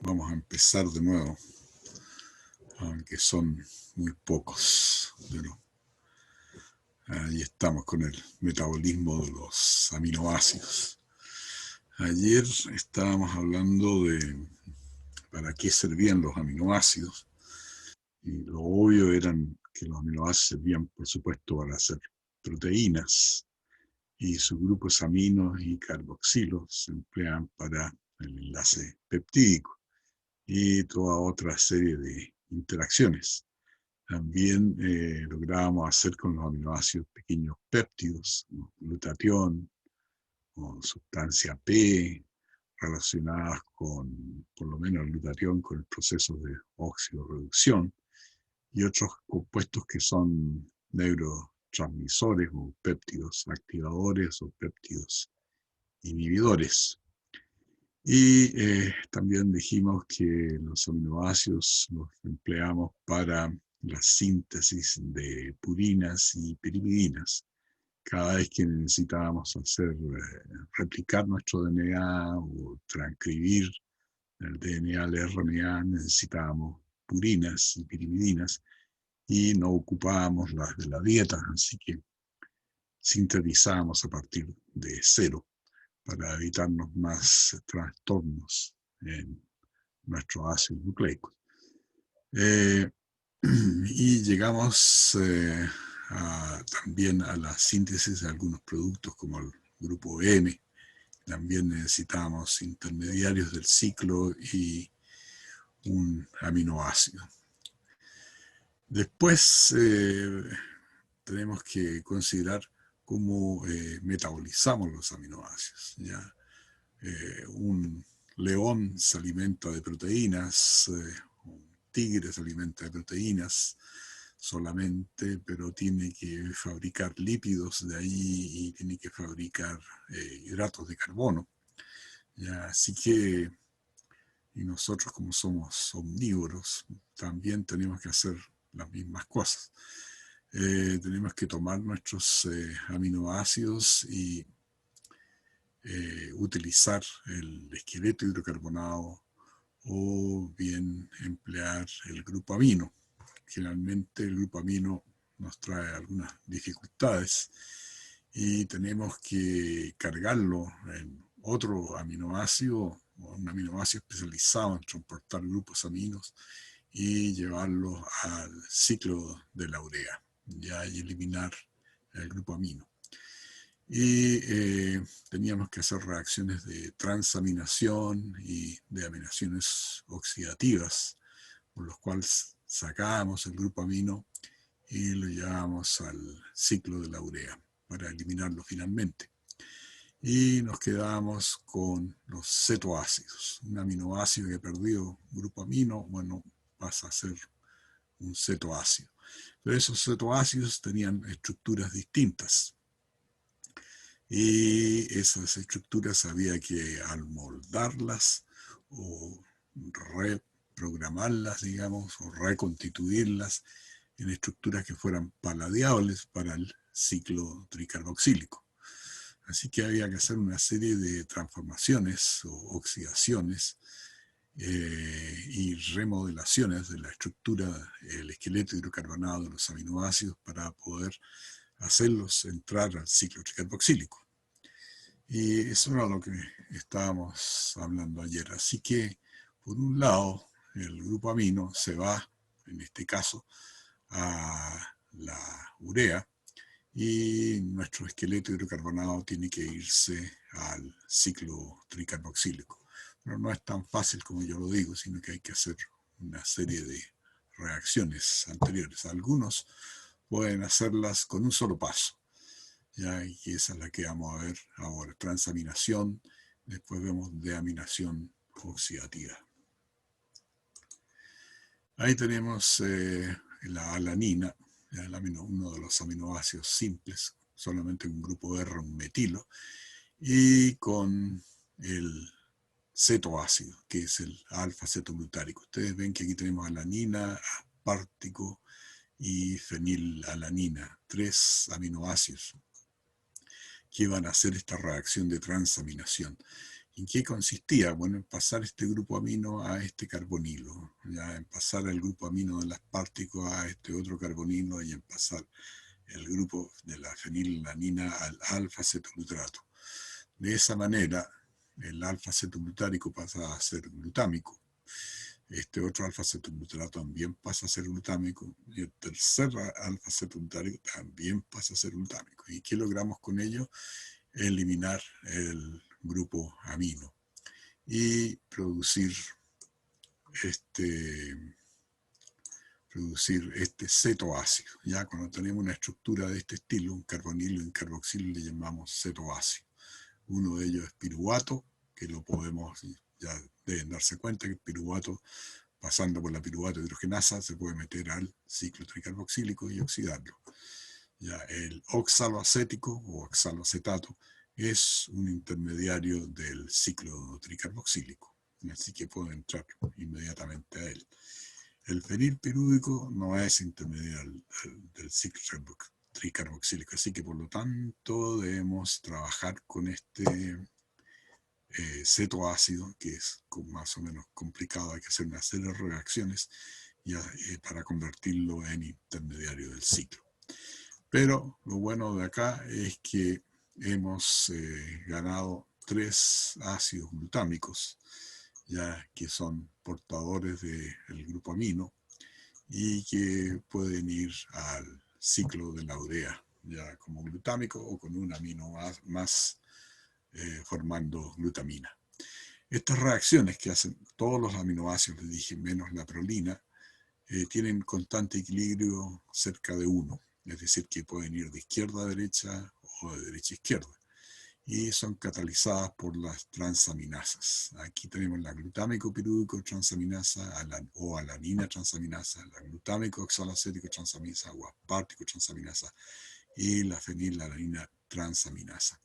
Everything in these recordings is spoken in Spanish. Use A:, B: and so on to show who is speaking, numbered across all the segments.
A: Vamos a empezar de nuevo, aunque son muy pocos, pero ahí estamos con el metabolismo de los aminoácidos. Ayer estábamos hablando de para qué servían los aminoácidos, y lo obvio eran que los aminoácidos servían, por supuesto, para hacer proteínas, y sus grupos aminos y carboxilos se emplean para el enlace peptídico y toda otra serie de interacciones. También lográbamos hacer con los aminoácidos pequeños péptidos, ¿no? Glutatión o sustancia P, relacionadas con, por lo menos el glutatión, con el proceso de oxidorreducción, y otros compuestos que son neurotransmisores o péptidos activadores o péptidos inhibidores. Y también dijimos que los aminoácidos los empleamos para la síntesis de purinas y pirimidinas. Cada vez que necesitábamos replicar nuestro DNA o transcribir el DNA al RNA, necesitábamos purinas y pirimidinas y no ocupábamos las de la dieta, así que sintetizábamos a partir de cero para evitarnos más trastornos en nuestro ácido nucleico. Y llegamos también a la síntesis de algunos productos como el grupo N. También necesitamos intermediarios del ciclo y un aminoácido. Después tenemos que considerar cómo metabolizamos los aminoácidos, ¿ya? Un león se alimenta de proteínas, un tigre se alimenta de proteínas solamente, pero tiene que fabricar lípidos de ahí y tiene que fabricar hidratos de carbono. ¿Ya? Así que, y nosotros como somos omnívoros, también tenemos que hacer las mismas cosas. Tenemos que tomar nuestros aminoácidos y utilizar el esqueleto hidrocarbonado o bien emplear el grupo amino. Generalmente el grupo amino nos trae algunas dificultades y tenemos que cargarlo en otro aminoácido, un aminoácido especializado en transportar grupos aminos y llevarlo al ciclo de la urea, ya, y eliminar el grupo amino. Y teníamos que hacer reacciones de transaminación y de aminaciones oxidativas, por los cuales sacábamos el grupo amino y lo llevábamos al ciclo de la urea para eliminarlo finalmente. Y nos quedábamos con los cetoácidos. Un aminoácido que perdió grupo amino, bueno, pasa a ser un cetoácido. Pero esos cetoácidos tenían estructuras distintas. Y esas estructuras había que almoldarlas o reprogramarlas, digamos, o reconstituirlas en estructuras que fueran paladiables para el ciclo tricarboxílico. Así que había que hacer una serie de transformaciones o oxidaciones y remodelaciones de la estructura, el esqueleto hidrocarbonado de los aminoácidos para poder hacerlos entrar al ciclo tricarboxílico. Y eso era lo que estábamos hablando ayer. Así que, por un lado, el grupo amino se va, en este caso, a la urea y nuestro esqueleto hidrocarbonado tiene que irse al ciclo tricarboxílico. Pero no es tan fácil como yo lo digo, sino que hay que hacer una serie de reacciones anteriores. Algunos pueden hacerlas con un solo paso, ¿ya? Y esa es la que vamos a ver ahora. Transaminación, después vemos deaminación oxidativa. Ahí tenemos la alanina, uno de los aminoácidos simples, solamente un grupo R, un metilo, y con el cetoácido, que es el alfa-cetoglutárico. Ustedes ven que aquí tenemos alanina, aspartico y fenilalanina, 3 aminoácidos que van a hacer esta reacción de transaminación. ¿En qué consistía? Bueno, en pasar este grupo amino a este carbonilo, ya en pasar el grupo amino del aspartico a este otro carbonilo y en pasar el grupo de la fenilalanina al alfa-cetoglutarato. De esa manera, el alfa-cetoglutárico pasa a ser glutámico. Este otro alfa-cetoglutarato también pasa a ser glutámico y el tercer alfa-cetoglutarato también pasa a ser glutámico. ¿Y qué logramos con ello? Eliminar el grupo amino y producir este cetoácido. Ya cuando tenemos una estructura de este estilo, un carbonilo y un carboxilo, le llamamos cetoácido. Uno de ellos es piruvato, que lo podemos, ya deben darse cuenta que el piruvato, pasando por la piruvato hidrogenasa, se puede meter al ciclo tricarboxílico y oxidarlo. Ya el oxaloacético o oxaloacetato es un intermediario del ciclo tricarboxílico, así que puedo entrar inmediatamente a él. El fenilpirúdico no es intermediario del ciclo tricarboxílico, así que por lo tanto debemos trabajar con este cetoácido, que es más o menos complicado, hay que hacer una serie de reacciones para convertirlo en intermediario del ciclo. Pero lo bueno de acá es que hemos ganado 3 ácidos glutámicos, ya que son portadores del grupo amino y que pueden ir al ciclo de la urea, ya como glutámico o con un amino más formando glutamina. Estas reacciones que hacen todos los aminoácidos, les dije, menos la prolina, tienen constante equilibrio cerca de 1, es decir, que pueden ir de izquierda a derecha o de derecha a izquierda, y son catalizadas por las transaminasas. Aquí tenemos la glutámico pirúdico transaminasa o alanina transaminasa, la glutámico oxaloacético transaminasa o aspartico transaminasa y la fenilalanina transaminasa.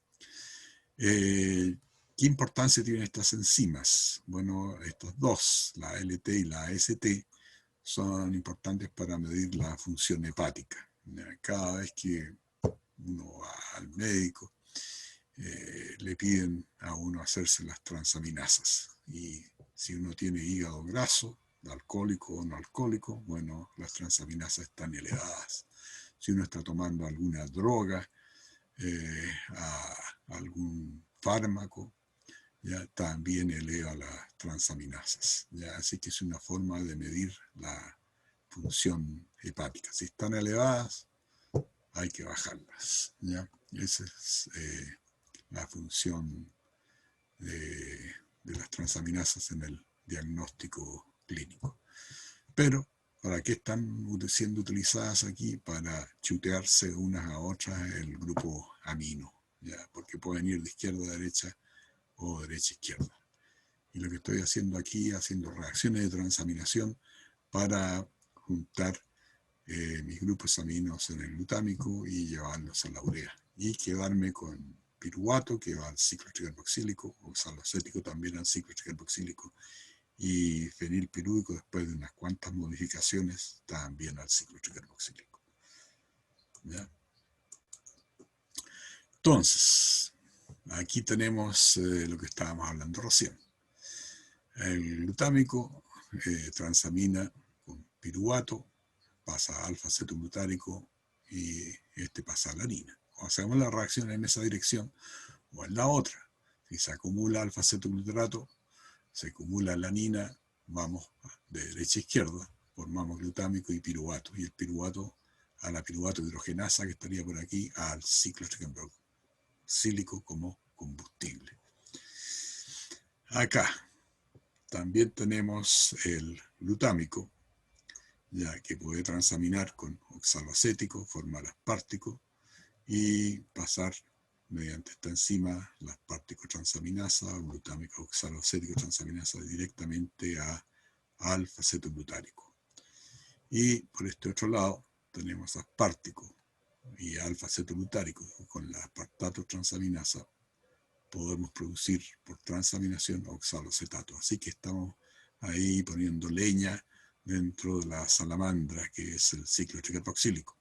A: ¿Qué importancia tienen estas enzimas? Bueno, estas dos, la LT y la AST, son importantes para medir la función hepática. Cada vez que uno va al médico, le piden a uno hacerse las transaminasas. Y si uno tiene hígado graso, alcohólico o no alcohólico, bueno, las transaminasas están elevadas. Si uno está tomando alguna droga, algún fármaco, ya también eleva las transaminasas. ¿Ya? Así que es una forma de medir la función hepática. Si están elevadas, hay que bajarlas. ¿Ya? Esa es la función de las transaminasas en el diagnóstico clínico. Pero, ¿para qué están siendo utilizadas aquí? Para chutearse unas a otras el grupo amino, ¿ya? Porque pueden ir de izquierda a derecha o derecha a izquierda. Y lo que estoy haciendo aquí, haciendo reacciones de transaminación para juntar mis grupos aminos en el glutámico y llevarlos a la urea. Y quedarme con piruvato, que va al ciclo tricarboxílico, oxaloacético también al ciclo tricarboxílico, y fenilpirúdico, después de unas cuantas modificaciones, también al ciclo tricarboxílico. ¿Ya? Entonces, aquí tenemos lo que estábamos hablando recién. El glutámico transamina con piruvato, pasa a alfa-cetoglutárico y este pasa a alanina. O hacemos la reacción en esa dirección o en la otra. Si se acumula alfa-cetoglutarato, se acumula alanina, vamos de derecha a izquierda, formamos glutámico y piruvato. Y el piruvato a la piruvato hidrogenasa que estaría por aquí al ciclo tricarboxílico como combustible. Acá también tenemos el glutámico, ya que puede transaminar con oxaloacético, formar aspartico y pasar mediante esta enzima, la aspartico transaminasa, glutámico oxaloacético transaminasa, directamente a alfa-cetoglutárico. Y por este otro lado tenemos aspartico y alfa-cetoglutárico. Con la aspartato transaminasa podemos producir por transaminación oxaloacetato. Así que estamos ahí poniendo leña dentro de la salamandra, que es el ciclo tricarboxílico.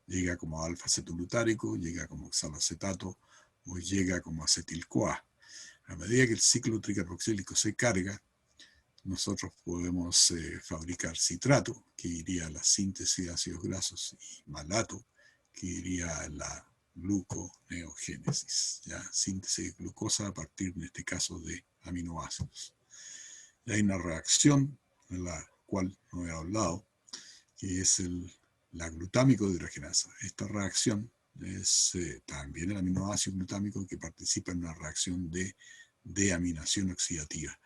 A: Llega como alfa-cetoglutárico, llega como oxaloacetato o llega como acetil-CoA. A medida que el ciclo tricarboxílico se carga, nosotros podemos fabricar citrato, que iría a la síntesis de ácidos grasos, y malato, que iría a la gluconeogénesis, ¿ya? Síntesis de glucosa a partir, en este caso, de aminoácidos. Y hay una reacción de la cual no he hablado, que es la glutámico dehidrogenasa. Esta reacción es también el aminoácido glutámico que participa en una reacción de deaminación oxidativa.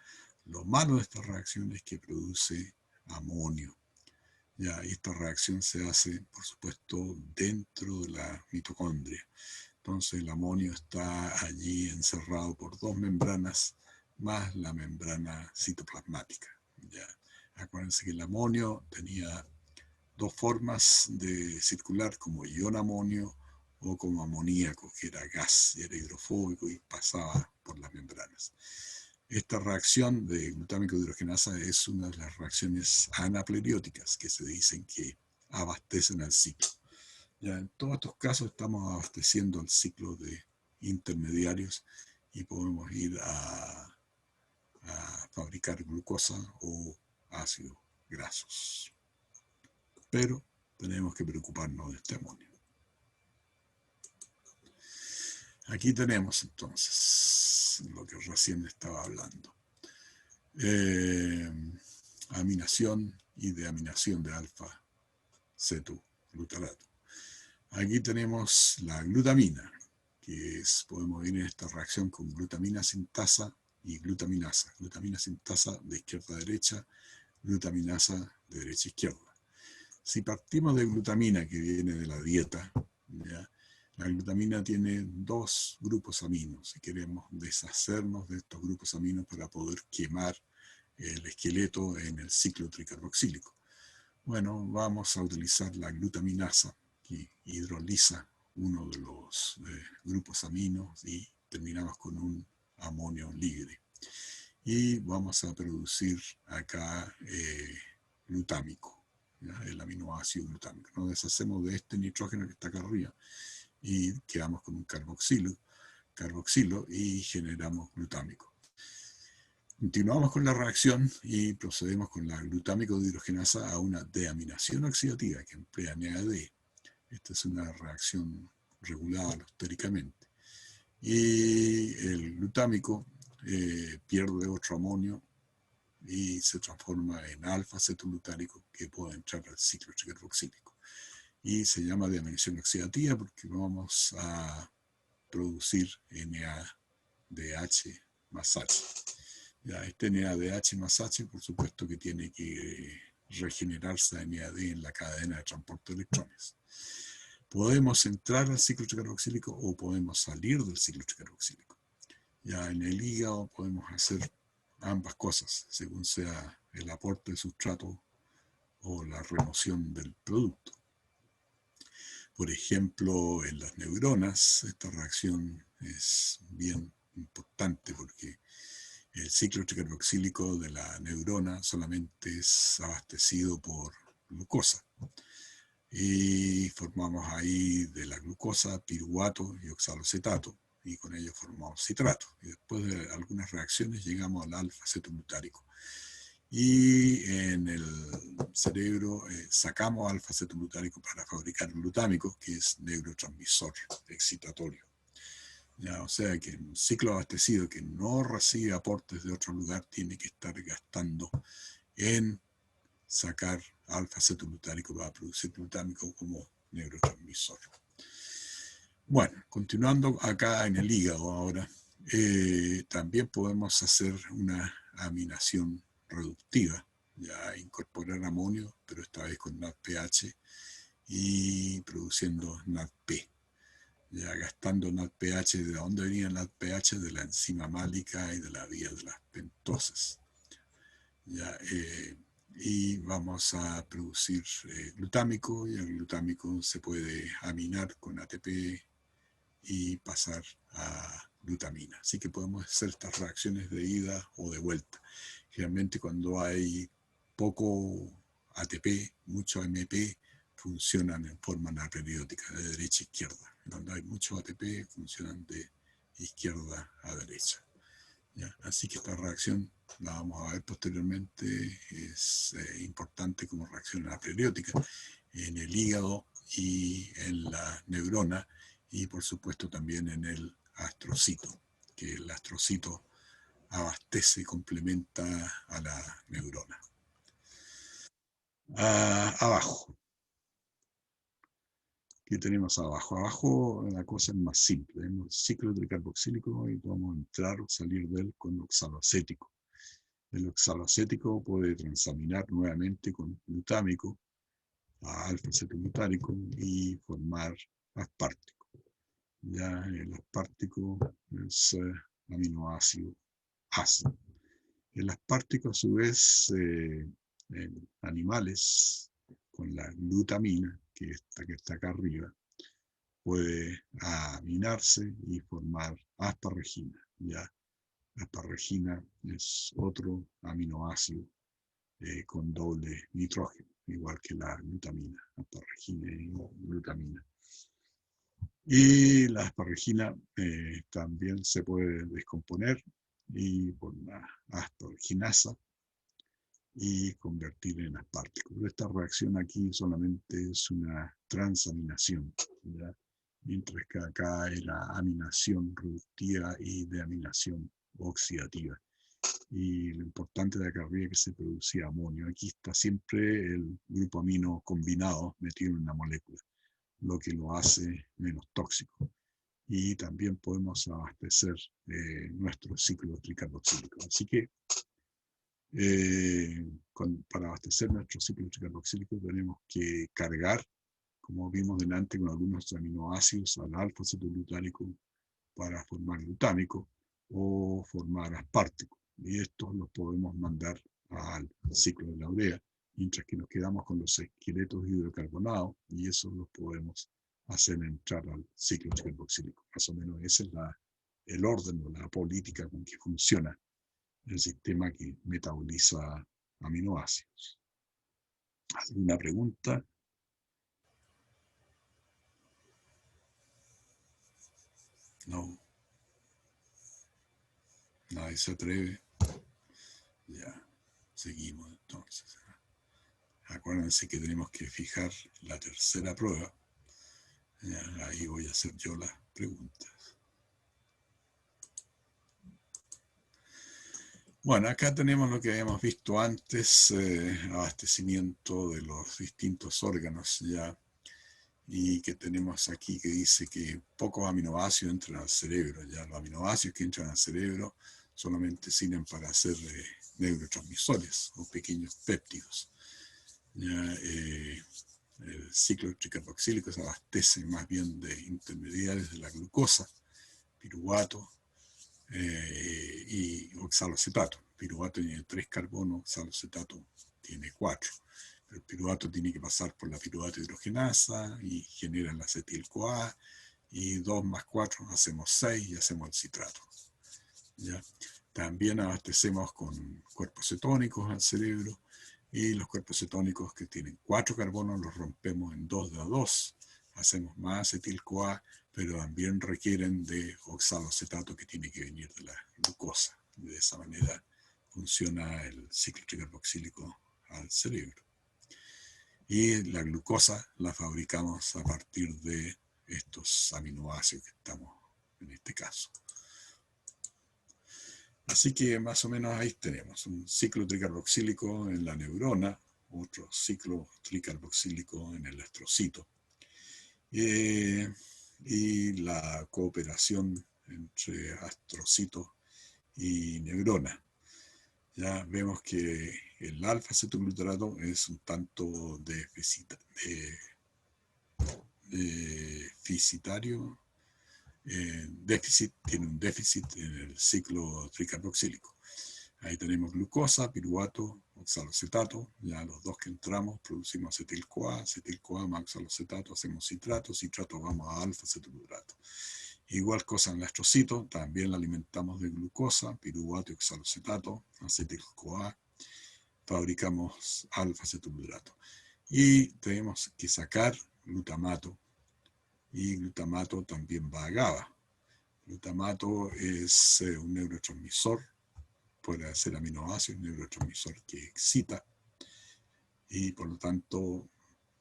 A: Lo malo de esta reacción es que produce amonio. Ya, esta reacción se hace, por supuesto, dentro de la mitocondria. Entonces el amonio está allí encerrado por dos membranas más la membrana citoplasmática. Ya. Acuérdense que el amonio tenía dos formas de circular, como ion amonio o como amoníaco, que era gas, era hidrofóbico y pasaba por las membranas. Esta reacción de glutámico dehidrogenasa es una de las reacciones anapleróticas que se dicen que abastecen al ciclo. Ya en todos estos casos estamos abasteciendo al ciclo de intermediarios y podemos ir a fabricar glucosa o ácidos grasos. Pero tenemos que preocuparnos de este amonio. Aquí tenemos entonces lo que recién estaba hablando. Aminación y deaminación de alfa-cetoglutarato. Aquí tenemos la glutamina, que podemos ver en esta reacción con glutamina sintasa y glutaminasa. Glutamina sintasa de izquierda a derecha, glutaminasa de derecha a izquierda. Si partimos de glutamina, que viene de la dieta, ¿ya? La glutamina tiene dos grupos aminos. Si queremos deshacernos de estos grupos aminos para poder quemar el esqueleto en el ciclo tricarboxílico, bueno, vamos a utilizar la glutaminasa, que hidroliza uno de los grupos aminos y terminamos con un amonio libre. Y vamos a producir acá glutámico, ¿ya? El aminoácido glutámico. Nos deshacemos de este nitrógeno que está acá arriba y quedamos con un carboxilo y generamos glutámico. Continuamos con la reacción y procedemos con la glutámico dehidrogenasa a una deaminación oxidativa que emplea NAD. Esta es una reacción regulada alostéricamente. Y el glutámico pierde otro amonio y se transforma en alfa-cetoglutárico que puede entrar al ciclo tricarboxílico. Y se llama deaminación oxidativa porque vamos a producir NADH más H. Ya, este NADH más H, por supuesto que tiene que regenerarse a NAD en la cadena de transporte de electrones. Podemos entrar al ciclo tricarboxílico o podemos salir del ciclo tricarboxílico. Ya en el hígado podemos hacer ambas cosas, según sea el aporte de sustrato o la remoción del producto. Por ejemplo, en las neuronas, esta reacción es bien importante porque el ciclo tricarboxílico de la neurona solamente es abastecido por glucosa. Y formamos ahí de la glucosa piruvato y oxalocetato, y con ello formamos citrato. Y después de algunas reacciones llegamos al alfa-cetoglutárico. Y en el cerebro sacamos alfa-cetoglutárico para fabricar glutámico, que es neurotransmisor excitatorio. Ya, o sea que un ciclo abastecido que no recibe aportes de otro lugar tiene que estar gastando en sacar alfa-cetoglutárico para producir glutámico como neurotransmisor. Bueno, continuando acá en el hígado ahora, también podemos hacer una aminación reductiva, ya incorporar amonio, pero esta vez con NADPH y produciendo NADP. Ya gastando NADPH, ¿de dónde venía el NADPH? De la enzima málica y de la vía de las pentosas. Ya, y vamos a producir glutámico, y el glutámico se puede aminar con ATP y pasar a glutamina. Así que podemos hacer estas reacciones de ida o de vuelta. Generalmente cuando hay poco ATP, mucho AMP, funcionan en forma anaperiódica, de derecha a izquierda. Cuando hay mucho ATP, funcionan de izquierda a derecha. ¿ya? Así que esta reacción, la vamos a ver posteriormente, es importante como reacción aperiótica en el hígado y en la neurona, y por supuesto también en el astrocito, que el astrocito abastece y complementa a la neurona. Abajo, ¿qué tenemos abajo? Abajo la cosa es más simple. Tenemos ciclo tricarboxílico y podemos entrar o salir de él con oxaloacético. El oxaloacético puede transaminar nuevamente con glutámico a alfa-acetoglutárico y formar aspartico. Ya el aspartico es aminoácido ácido. El aspartico, a su vez, en animales, con la glutamina, que está acá arriba, puede aminarse y formar asparregina. Ya la asparregina es otro aminoácido con doble nitrógeno, igual que la glutamina, asparregina y glutamina. Y la asparregina también se puede descomponer y por la asparginasa y convertir en aspartico. Pero esta reacción aquí solamente es una transaminación, ¿ya? Mientras que acá era aminación reductiva y deaminación oxidativa. Y lo importante de acá arriba es que se producía amonio. Aquí está siempre el grupo amino combinado metido en una molécula, lo que lo hace menos tóxico. Y también podemos abastecer nuestro ciclo tricarboxílico. Así que para abastecer nuestro ciclo tricarboxílico tenemos que cargar, como vimos delante, con algunos aminoácidos al alfa-acetoglutárico para formar glutámico o formar aspartico. Y estos los podemos mandar al ciclo de la urea, mientras que nos quedamos con los esqueletos hidrocarbonados y eso los podemos hacer entrar al ciclo tricarboxílico. Más o menos ese es el orden o la política con que funciona el sistema que metaboliza aminoácidos. ¿Alguna pregunta? No. Nadie se atreve. Ya, seguimos entonces. Acuérdense que tenemos que fijar la tercera prueba. Ya, ahí voy a hacer yo las preguntas. Bueno, acá tenemos lo que habíamos visto antes, abastecimiento de los distintos órganos ya, y que tenemos aquí que dice que pocos aminoácidos entran al cerebro. Ya los aminoácidos que entran al cerebro solamente sirven para hacer neurotransmisores o pequeños péptidos. Ya, el ciclo tricarboxílico se abastece más bien de intermediarios de la glucosa, piruvato y oxaloacetato. Piruvato tiene 3 carbonos, oxaloacetato tiene 4. Pero el piruvato tiene que pasar por la piruvato hidrogenasa y genera el acetil-CoA, y 2 más 4 hacemos 6 y hacemos el citrato. ¿Ya? También abastecemos con cuerpos cetónicos al cerebro, y los cuerpos cetónicos que tienen 4 carbonos los rompemos en 2 de a 2, hacemos más acetil-CoA, pero también requieren de oxaloacetato que tiene que venir de la glucosa. De esa manera funciona el ciclo tricarboxílico al cerebro. Y la glucosa la fabricamos a partir de estos aminoácidos que estamos en este caso. Así que más o menos ahí tenemos un ciclo tricarboxílico en la neurona, otro ciclo tricarboxílico en el astrocito. Y la cooperación entre astrocito y neurona. Ya vemos que el alfa-acetoglutarato es un tanto deficitario, tiene un déficit en el ciclo tricarboxílico. Ahí tenemos glucosa, piruvato, oxaloacetato. Ya los dos que entramos producimos acetil-CoA más oxaloacetato, hacemos citrato vamos a alfa-acetoglutarato. Igual cosa en el astrocito, también la alimentamos de glucosa, piruvato y oxaloacetato, acetil-CoA, fabricamos alfa-acetoglutarato. Y tenemos que sacar glutamato, y glutamato también va a GABA. Glutamato es un neurotransmisor puede ser aminoácido, un neurotransmisor que excita y por lo tanto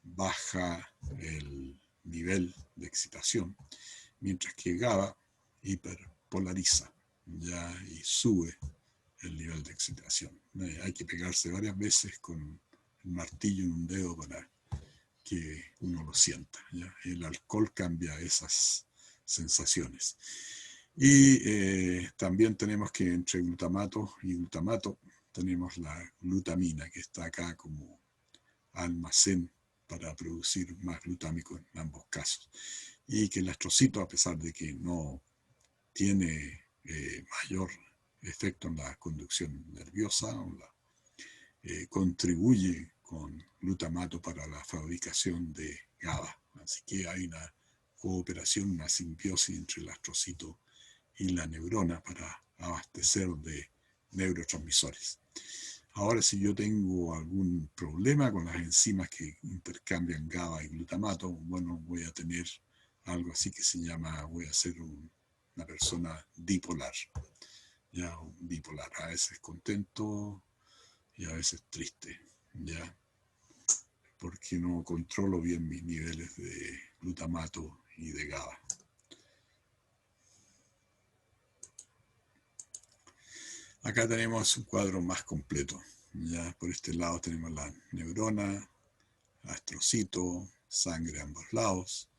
A: baja el nivel de excitación, mientras que GABA hiperpolariza, ya, y sube el nivel de excitación. Hay que pegarse varias veces con el martillo en un dedo para que uno lo sienta, ¿ya? El alcohol cambia esas sensaciones. Y también tenemos que entre glutamato y glutamato tenemos la glutamina, que está acá como almacén para producir más glutámico en ambos casos. Y que el astrocito, a pesar de que no tiene mayor efecto en la conducción nerviosa, contribuye con glutamato para la fabricación de GABA. Así que hay una cooperación, una simbiosis entre el astrocito y la neurona para abastecer de neurotransmisores. Ahora, si yo tengo algún problema con las enzimas que intercambian GABA y glutamato, bueno, voy a tener algo así que se llama, voy a ser una persona dipolar. Ya, un bipolar, a veces contento y a veces triste, ya, porque no controlo bien mis niveles de glutamato y de GABA. Acá tenemos un cuadro más completo. Ya por este lado tenemos la neurona, astrocito, sangre a ambos lados,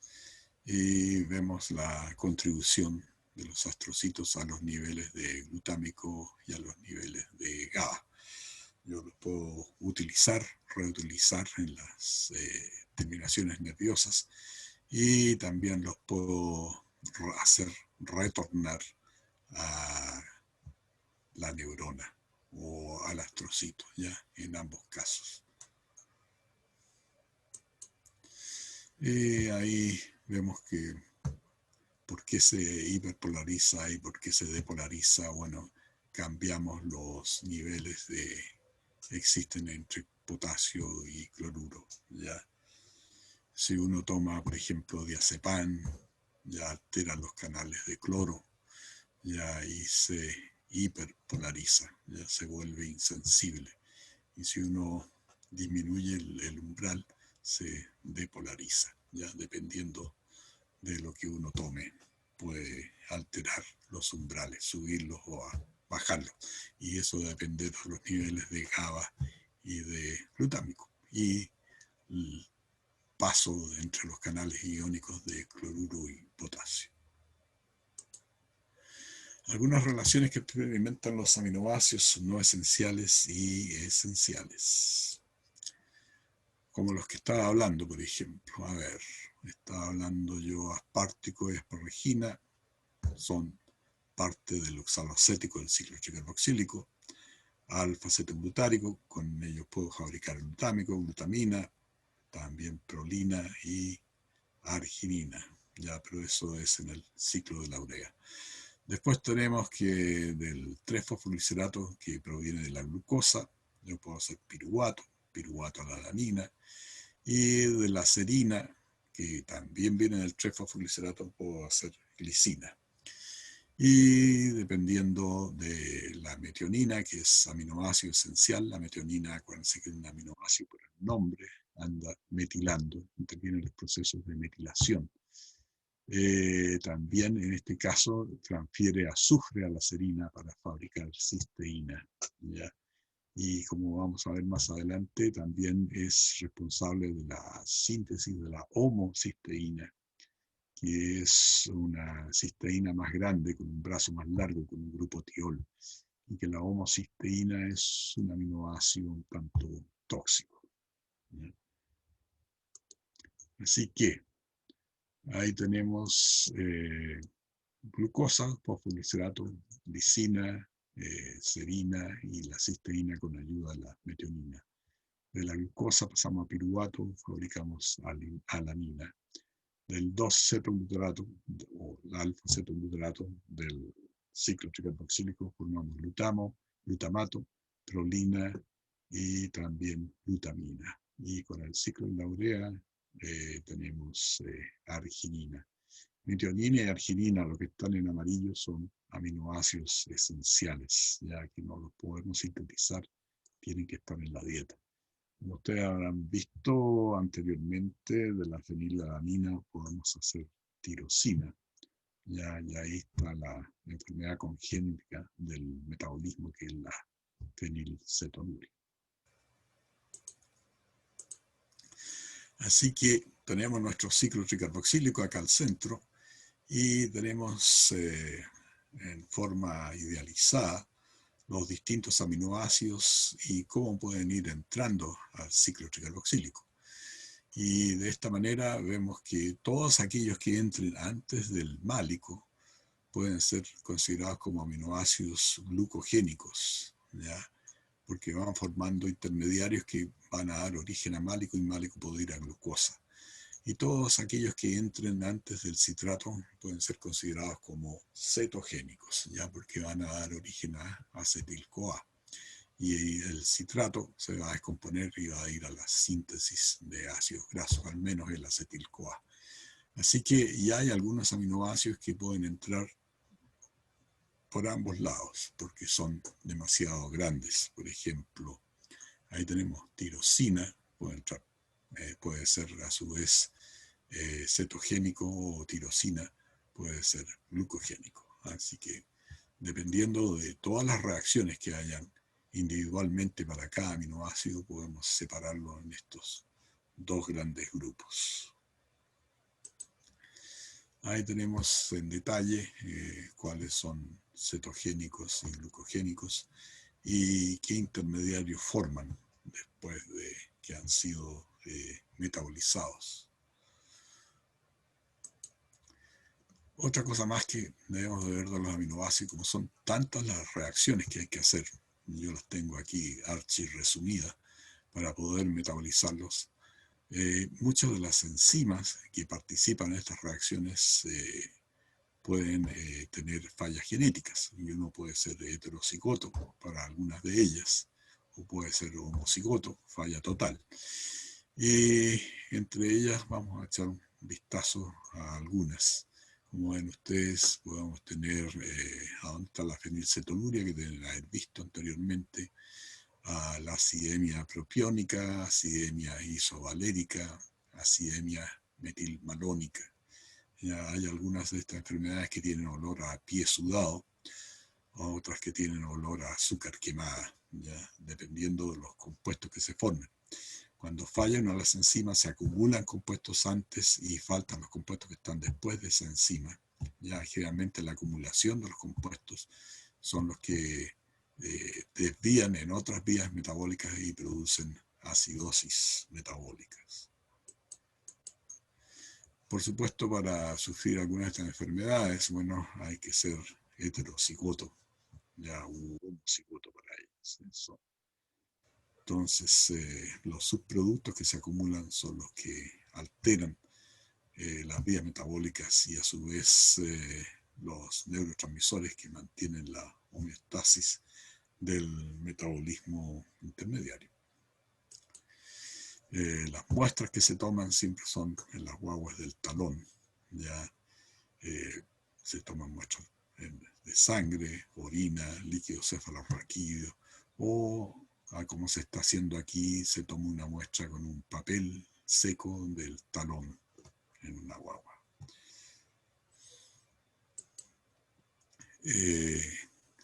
A: y vemos la contribución de los astrocitos a los niveles de glutámico y a los niveles de GABA. Yo los puedo utilizar, reutilizar en las terminaciones nerviosas y también los puedo hacer retornar a la neurona o al astrocito, ya, en ambos casos. Y ahí vemos que por qué se hiperpolariza y por qué se depolariza. Bueno, cambiamos los niveles que existen entre potasio y cloruro, ya. Si uno toma, por ejemplo, diazepam, ya altera los canales de cloro, ya, y se hiperpolariza, ya se vuelve insensible. Y si uno disminuye el umbral, se depolariza, ya, dependiendo de lo que uno tome. Puede alterar los umbrales, subirlos o bajarlos. Y eso depende de los niveles de GABA y de glutámico. Y el paso entre los canales iónicos de cloruro y potasio. Algunas relaciones que experimentan los aminoácidos no esenciales y esenciales. Como los que estaba hablando, por ejemplo. A ver, estaba hablando yo aspartico y asparagina, son parte del oxaloacético del ciclo tricarboxílico. Alfa-cetoglutarico, con ellos puedo fabricar glutámico, glutamina, también prolina y arginina, ya, pero eso es en el ciclo de la urea. Después tenemos que del 3-fosfoglicerато, que proviene de la glucosa, yo puedo hacer piruvato a la alanina, y de la serina, que también viene del 3-fosfoglicerато, puedo hacer glicina. Y dependiendo de la metionina, que es aminoácido esencial, la metionina, acuérdense que es un aminoácido por el nombre, anda metilando, interviene en los procesos de metilación. También en este caso transfiere azufre a la serina para fabricar cisteína, ¿ya? Y como vamos a ver más adelante, también es responsable de la síntesis de la homocisteína, que es una cisteína más grande, con un brazo más largo, con un grupo tiol, y que la homocisteína es un aminoácido un tanto tóxico, ¿ya? Así que ahí tenemos glucosa, fosfoglicerато, lisina, serina y la cisteína con ayuda de la metionina. De la glucosa pasamos a piruvato, fabricamos alanina. Del 2-cetoglutarato o alfa-cetoglutarato del ciclo tricarboxílico formamos glutamato, prolina y también glutamina. Y con el ciclo de la urea tenemos arginina. Metionina y arginina, lo que están en amarillo, son aminoácidos esenciales, ya que no los podemos sintetizar, tienen que estar en la dieta. Como ustedes habrán visto anteriormente, de la fenilalanina podemos hacer tirosina. Ya ahí está la enfermedad congénita del metabolismo, que es la fenilcetonuria. Así que tenemos nuestro ciclo tricarboxílico acá al centro y tenemos en forma idealizada los distintos aminoácidos y cómo pueden ir entrando al ciclo tricarboxílico. Y de esta manera vemos que todos aquellos que entren antes del málico pueden ser considerados como aminoácidos glucogénicos, ¿ya? Porque van formando intermediarios que van a dar origen a málico y málico puede ir a glucosa. Y todos aquellos que entren antes del citrato pueden ser considerados como cetogénicos, ya porque van a dar origen a acetil-CoA. Y el citrato se va a descomponer y va a ir a la síntesis de ácidos grasos, al menos el acetil-CoA. Así que ya hay algunos aminoácidos que pueden entrar por ambos lados, porque son demasiado grandes. Por ejemplo, ahí tenemos tirosina, puede entrar, puede ser a su vez cetogénico, o tirosina puede ser glucogénico. Así que dependiendo de todas las reacciones que hayan individualmente para cada aminoácido, podemos separarlo en estos dos grandes grupos. Ahí tenemos en detalle cuáles son cetogénicos y glucogénicos y qué intermediarios forman después de que han sido metabolizados. Otra cosa más que debemos de ver de los aminoácidos, como son tantas las reacciones que hay que hacer, yo las tengo aquí archi resumidas para poder metabolizarlos. Muchas de las enzimas que participan en estas reacciones pueden tener fallas genéticas y uno puede ser heterocigoto para algunas de ellas o puede ser homocigoto, falla total. Entre ellas vamos a echar un vistazo a algunas. Como ven ustedes, podemos tener a dónde está la fenilcetonuria, que deben haber visto anteriormente, a la acidemia propiónica, acidemia isovalérica, acidemia metilmalónica. Ya hay algunas de estas enfermedades que tienen olor a pie sudado, otras que tienen olor a azúcar quemada, ya, dependiendo de los compuestos que se formen. Cuando fallan a las enzimas se acumulan compuestos antes y faltan los compuestos que están después de esa enzima. Ya generalmente la acumulación de los compuestos son los que desvían en otras vías metabólicas y producen acidosis metabólicas. Por supuesto, para sufrir algunas de estas enfermedades, bueno, hay que ser heterocigoto, ya un cigoto para ellas. Eso. Entonces, los subproductos que se acumulan son los que alteran las vías metabólicas y a su vez los neurotransmisores que mantienen la homeostasis del metabolismo intermediario. Las muestras que se toman siempre son en las guaguas del talón, ya se toman muestras de sangre, orina, líquido cefalorraquídeo, o como se está haciendo aquí, se toma una muestra con un papel seco del talón en una guagua.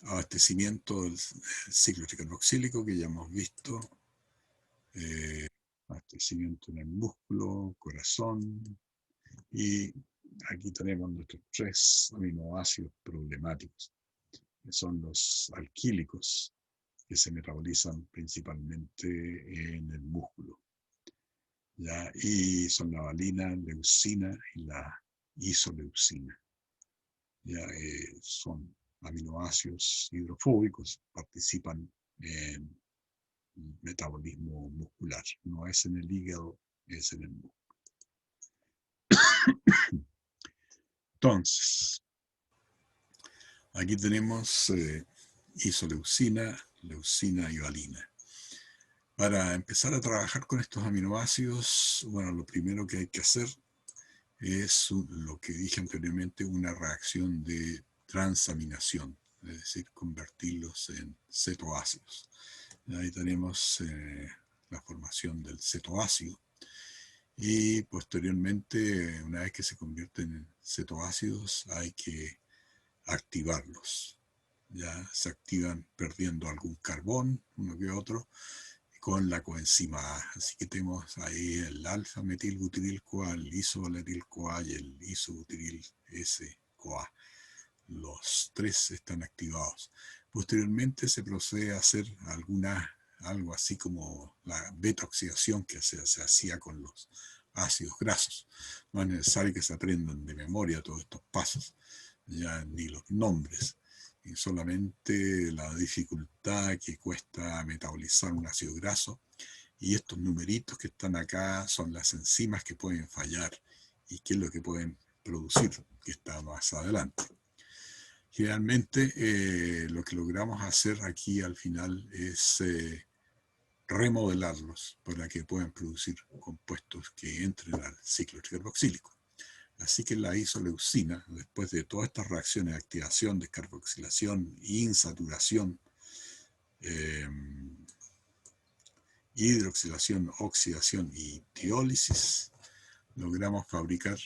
A: Abastecimiento del ciclo tricarboxílico que ya hemos visto, abastecimiento en el músculo, corazón, y aquí tenemos nuestros 3 aminoácidos problemáticos, que son los alquílicos, que se metabolizan principalmente en el músculo. ¿Ya? Y son la valina, leucina y la isoleucina. ¿Ya? Son aminoácidos hidrofóbicos, participan en metabolismo muscular. No es en el hígado, es en el músculo. Entonces, aquí tenemos isoleucina, leucina y valina. Para empezar a trabajar con estos aminoácidos, bueno, lo primero que hay que hacer es lo que dije anteriormente, una reacción de transaminación, es decir, convertirlos en cetoácidos. Ahí tenemos la formación del cetoácido y posteriormente, una vez que se convierten en cetoácidos, hay que activarlos. Ya se activan perdiendo algún carbón, uno que otro, con la coenzima A. Así que tenemos ahí el alfa-metilbutiril-CoA, el isovaleril-CoA y el isobutiril S-CoA. Los tres están activados. Posteriormente se procede a hacer algo así como la beta-oxidación que se hacía con los ácidos grasos. No es necesario que se aprendan de memoria todos estos pasos, ya ni los nombres, y solamente la dificultad que cuesta metabolizar un ácido graso. Y estos numeritos que están acá son las enzimas que pueden fallar y qué es lo que pueden producir, que está más adelante. Generalmente lo que logramos hacer aquí al final es remodelarlos para que puedan producir compuestos que entren al ciclo tricarboxílico. Así que la isoleucina, después de todas estas reacciones de activación, descarboxilación, insaturación, hidroxilación, oxidación y tiólisis, logramos fabricar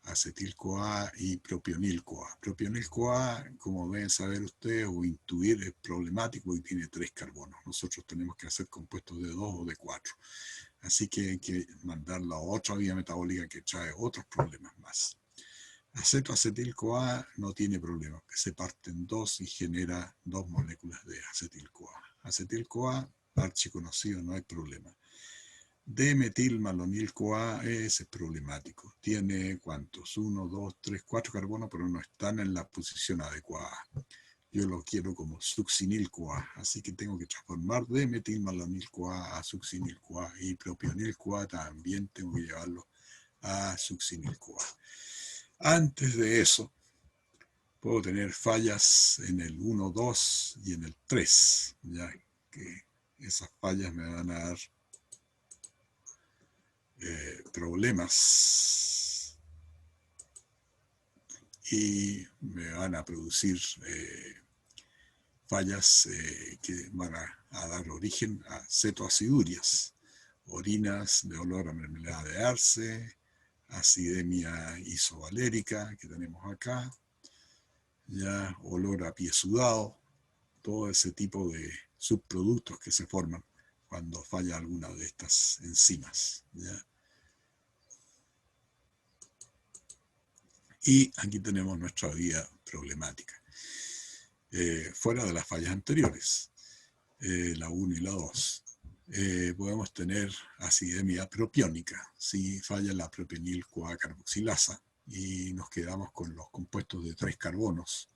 A: acetil-CoA y propionil-CoA. Propionil-CoA, como deben saber ustedes o intuir, es problemático y tiene 3 carbonos. Nosotros tenemos que hacer compuestos de 2 o de 4. Así que hay que mandarla a otra vía metabólica que trae otros problemas más. Acetoacetil-CoA no tiene problema, que se parte en 2 y genera 2 moléculas de acetil-CoA. Acetil-CoA, archiconocido, no hay problema. D-metilmalonil-CoA es problemático. Tiene ¿cuántos? 1, 2, 3, 4 carbonos, pero no están en la posición adecuada. Yo lo quiero como succinil-CoA, así que tengo que transformar D-metilmalonil-CoA a succinil-CoA y propionil-CoA también tengo que llevarlo a succinil-CoA. Antes de eso, puedo tener fallas en el 1, 2 y en el 3, ya que esas fallas me van a dar problemas y me van a producir fallas que van a dar origen a cetoacidurias, orinas de olor a mermelada de arce, acidemia isovalérica que tenemos acá, ya olor a pie sudado, todo ese tipo de subproductos que se forman cuando falla alguna de estas enzimas, ¿ya? Y aquí tenemos nuestra vía problemática. Fuera de las fallas anteriores, la 1 y la 2, podemos tener acidemia propiónica, si falla la propionil-CoA carboxilasa y nos quedamos con los compuestos de 3 carbonos,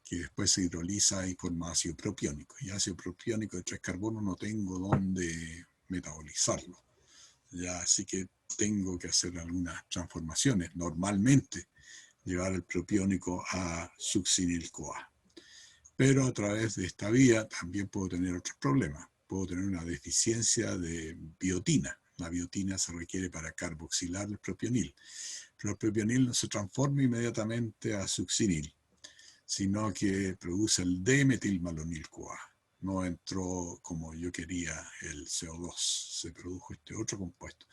A: que después se hidroliza y forma ácido propiónico. Y ácido propiónico de 3 carbonos no tengo dónde metabolizarlo, ya, así que tengo que hacer algunas transformaciones. Normalmente llevar el propiónico a succinil-CoA. Pero a través de esta vía también puedo tener otros problemas. Puedo tener una deficiencia de biotina. La biotina se requiere para carboxilar el propionil. Pero el propionil no se transforma inmediatamente a succinil, sino que produce el D-metilmalonil-CoA. No entró como yo quería el CO2, se produjo este otro compuesto.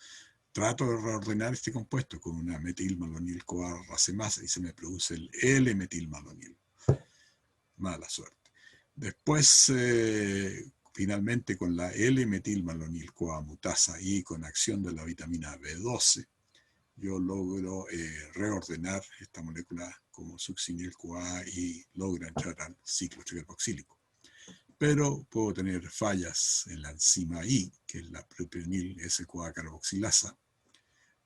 A: Trato de reordenar este compuesto con una metilmalonil-CoA racemasa y se me produce el L-metilmalonil. Mala suerte. Después, finalmente, con la L-metilmalonil-CoA mutasa y con acción de la vitamina B12, yo logro reordenar esta molécula como succinil-CoA y logra entrar al ciclo tricarboxílico. Pero puedo tener fallas en la enzima I, que es la propionil S-CoA carboxilasa.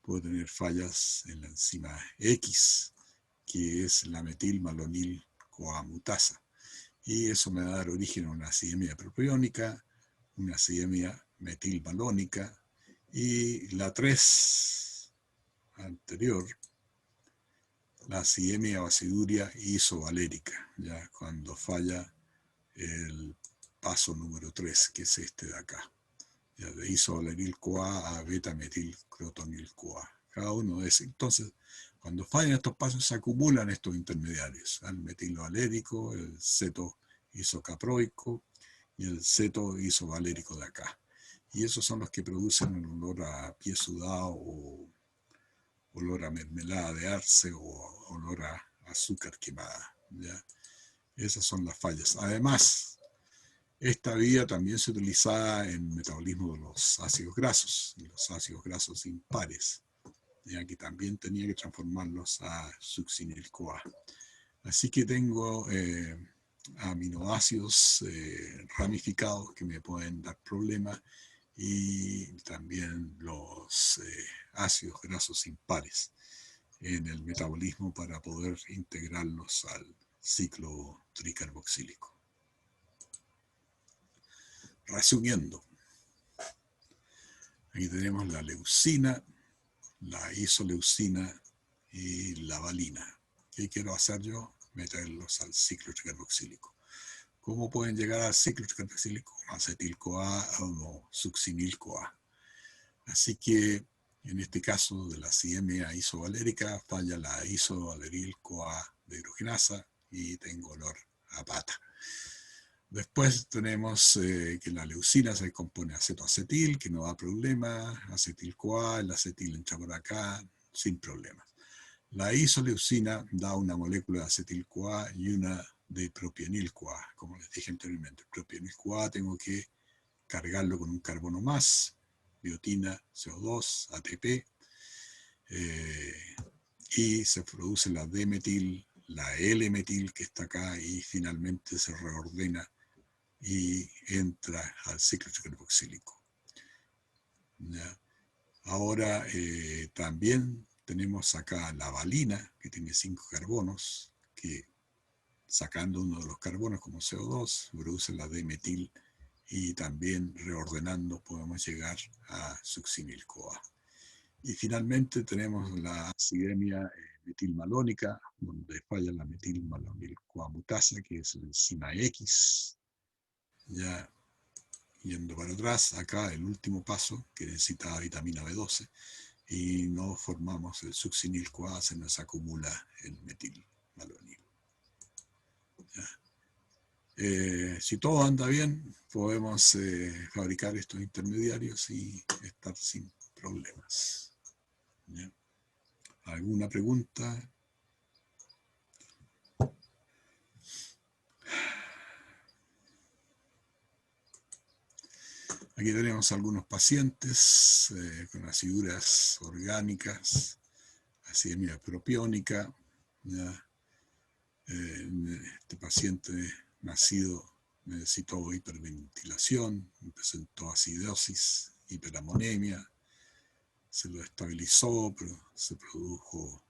A: Puedo tener fallas en la enzima X, que es la metilmalonil-CoA mutasa. Y eso me va a dar origen a una acidemia propiónica, una acidemia metilmalónica y la 3 anterior, la acidemia o aciduria isovalérica, ya cuando falla el paso número 3, que es este de acá, ya de isovaleril-CoA a beta-metilcrotonil-CoA. cada uno de esos. Entonces, cuando fallan estos pasos, se acumulan estos intermediarios, el metilvalérico, el ceto-isocaproico y el ceto-isovalérico de acá. Y esos son los que producen el olor a pie sudado o olor a mermelada de arce o olor a azúcar quemada, ¿ya? Esas son las fallas. Además, esta vía también se utiliza en el metabolismo de los ácidos grasos, y los ácidos grasos impares, ya que también tenía que transformarlos a succinil-CoA. Así que tengo aminoácidos ramificados que me pueden dar problemas y también los ácidos grasos impares en el metabolismo para poder integrarlos al ciclo tricarboxílico. Resumiendo, aquí tenemos la leucina, la isoleucina y la valina. ¿Qué quiero hacer yo? Meterlos al ciclo tricarboxílico. ¿Cómo pueden llegar al ciclo tricarboxílico? Acetil-CoA o succinil-CoA. Así que en este caso de la CMA isovalérica falla la isovaleril-CoA dehidrogenasa y tengo olor a pata. Después tenemos que la leucina se compone de acetoacetil, que no da problema, acetil-CoA, el acetil entra por acá sin problema. La isoleucina da una molécula de acetil-CoA y una de propienil-CoA, como les dije anteriormente. Propienil-CoA tengo que cargarlo con un carbono más, biotina, CO2, ATP, y se produce la D-metil, la L-metil que está acá y finalmente se reordena y entra al ciclo tricarboxílico. ¿Ya? Ahora también tenemos acá la valina, que tiene 5 carbonos, que sacando uno de los carbonos como CO2, produce la D-metil y también reordenando podemos llegar a succinil-CoA. Y finalmente tenemos la acidemia metilmalónica, donde falla la metilmalonil-CoA mutasa, que es la enzima X. Ya yendo para atrás, acá el último paso, que necesita vitamina B12, y no formamos el succinil-CoA, se nos acumula el metilmalonil. Si todo anda bien, podemos fabricar estos intermediarios y estar sin problemas. ¿Ya? ¿Alguna pregunta? Aquí tenemos algunos pacientes con asiduras orgánicas, acidemia propiónica. ¿Ya? Este paciente nacido necesitó hiperventilación, presentó acidosis, hiperamonemia, se lo estabilizó, pero se produjo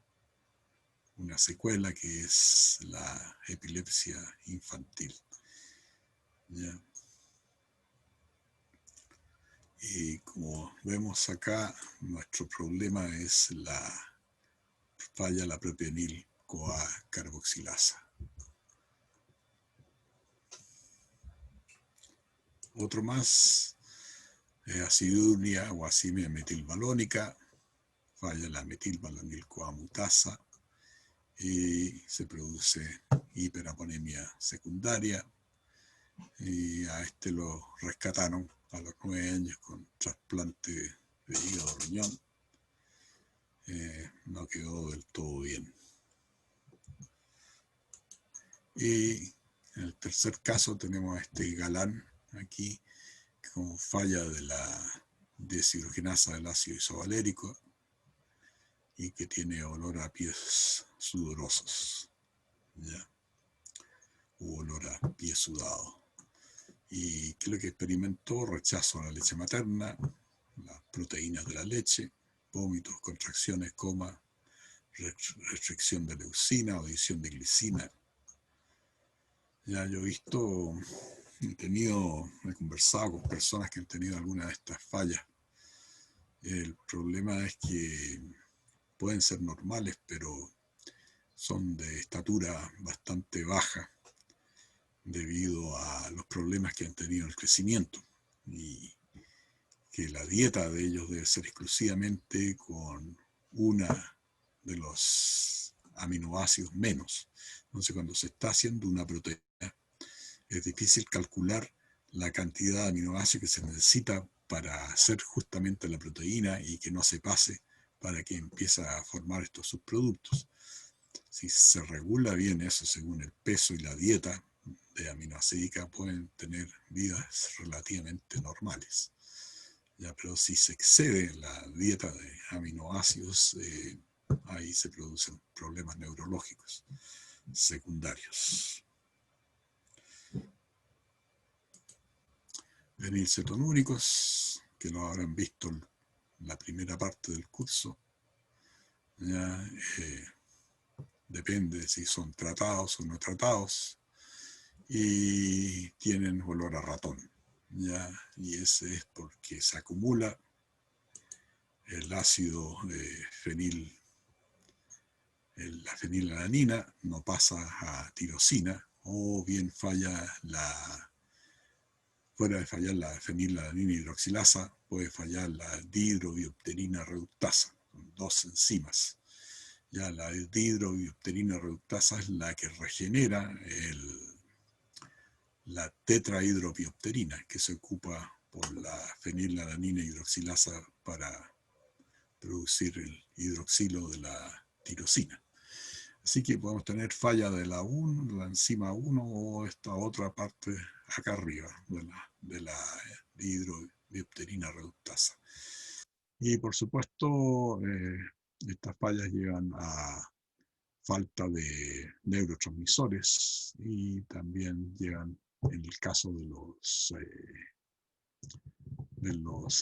A: una secuela que es la epilepsia infantil. ¿Ya? Y como vemos acá, nuestro problema es la falla la propienil-CoA carboxilasa. Otro más, aciduria o acidemia metilmalónica, falla la metilmalonil-CoA mutasa y se produce hiperaponemia secundaria. Y a este lo rescataron a los 9 años con trasplante de hígado riñón. No quedó del todo bien. Y en el tercer caso tenemos a este galán aquí con falla de la deshidrogenasa del ácido isovalérico y que tiene olor a pies sudorosos, ¿ya? U olor a pie sudado. ¿Y qué es lo que experimentó? Rechazo a la leche materna, las proteínas de la leche, vómitos, contracciones, coma, restricción de leucina, audición de glicina. Ya yo he conversado con personas que han tenido alguna de estas fallas. El problema es que pueden ser normales, pero son de estatura bastante baja debido a los problemas que han tenido en el crecimiento y que la dieta de ellos debe ser exclusivamente con una de los aminoácidos menos. Entonces, cuando se está haciendo una proteína, es difícil calcular la cantidad de aminoácidos que se necesita para hacer justamente la proteína y que no se pase para que empiece a formar estos subproductos. Si se regula bien eso según el peso y la dieta de aminoácidos, pueden tener vidas relativamente normales. Ya, pero si se excede la dieta de aminoácidos, ahí se producen problemas neurológicos secundarios. Fenilcetonúricos, que lo habrán visto en la primera parte del curso, ya, depende si son tratados o no tratados, y tienen olor a ratón, ya, y ese es porque se acumula el ácido la fenilalanina, no pasa a tirosina, o bien fuera de fallar la fenilalanina hidroxilasa, puede fallar la dihidrobiopterina reductasa, son dos enzimas. Ya la dihidrobiopterina reductasa es la que regenera la tetrahidrobiopterina, que se ocupa por la fenilalanina hidroxilasa para producir el hidroxilo de la tirosina. Así que podemos tener falla de la enzima 1 o esta otra parte acá arriba de la dihidrobiopterina reductasa. Y por supuesto, estas fallas llevan a falta de neurotransmisores y también llevan, en el caso de los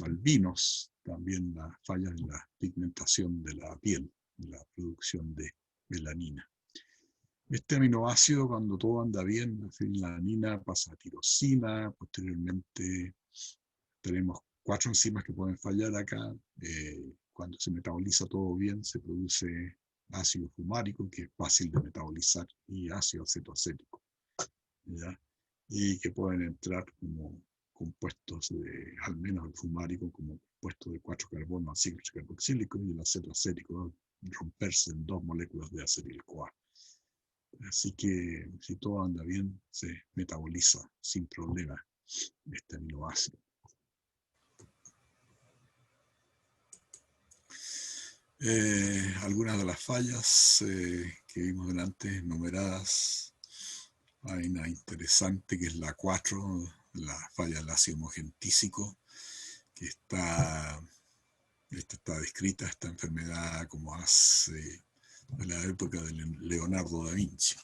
A: albinos, también las fallas en la pigmentación de la piel, la producción de melanina. Este aminoácido, cuando todo anda bien, la fenilalanina pasa a tirosina, posteriormente tenemos 4 enzimas que pueden fallar acá. Cuando se metaboliza todo bien, se produce ácido fumárico, que es fácil de metabolizar, y ácido acetoacético, ¿ya? Y que pueden entrar como compuestos al menos el fumárico, como compuesto de 4 carbonos al ciclo carboxílico, y el acetoacético romperse en 2 moléculas de acetil-CoA. Así que si todo anda bien, se metaboliza sin problema este aminoácido. Algunas de las fallas que vimos delante, numeradas. Hay una interesante que es la 4, la falla del ácido homogentísico, que está descrita, esta enfermedad, como hace de la época de Leonardo da Vinci.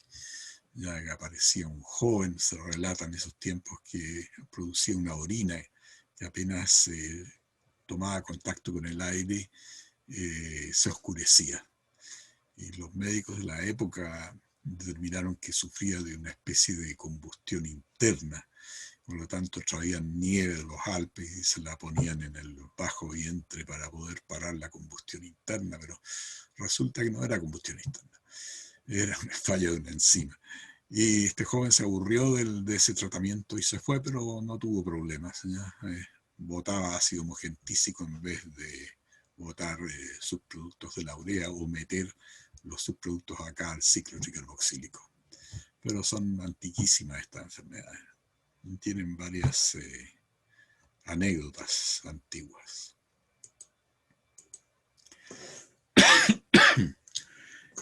A: Ya que aparecía un joven, se relata en esos tiempos, que producía una orina que apenas tomaba contacto con el aire, se oscurecía. Y los médicos de la época determinaron que sufría de una especie de combustión interna. Por lo tanto, traían nieve de los Alpes y se la ponían en el bajo vientre para poder parar la combustión interna, pero resulta que no era combustión interna, era una falla de una enzima. Y este joven se aburrió de ese tratamiento y se fue, pero no tuvo problemas. Botaba ácido homogentísico en vez de botar subproductos de la urea o meter los subproductos acá al ciclo tricarboxílico. Pero son antiquísimas estas enfermedades. Tienen varias anécdotas antiguas.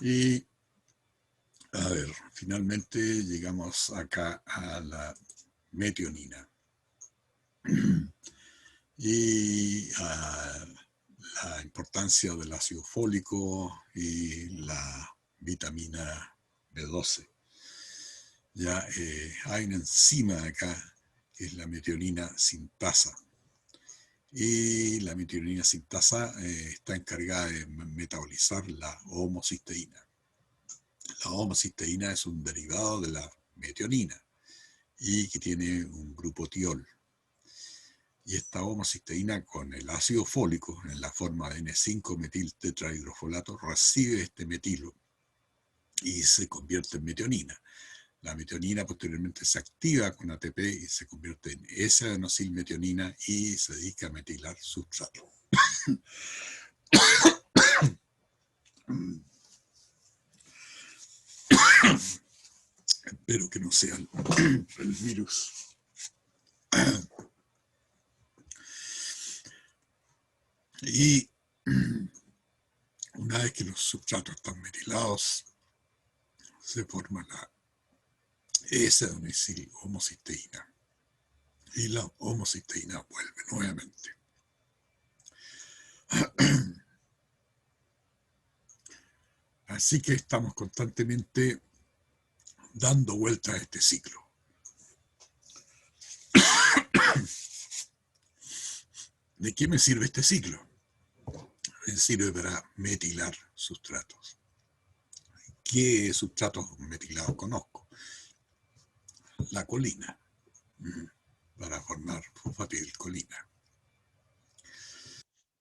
A: Y a ver, finalmente llegamos acá a la metionina y a la importancia del ácido fólico y la vitamina B12. Ya hay una enzima acá que es la metionina sintasa. Y la metionina sintasa está encargada de metabolizar la homocisteína. La homocisteína es un derivado de la metionina y que tiene un grupo tiol. Y esta homocisteína con el ácido fólico en la forma de N5-metil tetrahidrofolato recibe este metilo y se convierte en metionina. La metionina posteriormente se activa con ATP y se convierte en S-adenosilmetionina y se dedica a metilar sustrato. Espero que no sea el virus. Y una vez que los sustratos están metilados, se forma la S-homocisteína. Y la homocisteína vuelve nuevamente. Así que estamos constantemente dando vuelta a este ciclo. ¿De qué me sirve este ciclo? Me sirve para metilar sustratos. ¿Qué sustratos metilados conozco? La colina, para formar fosfatidilcolina.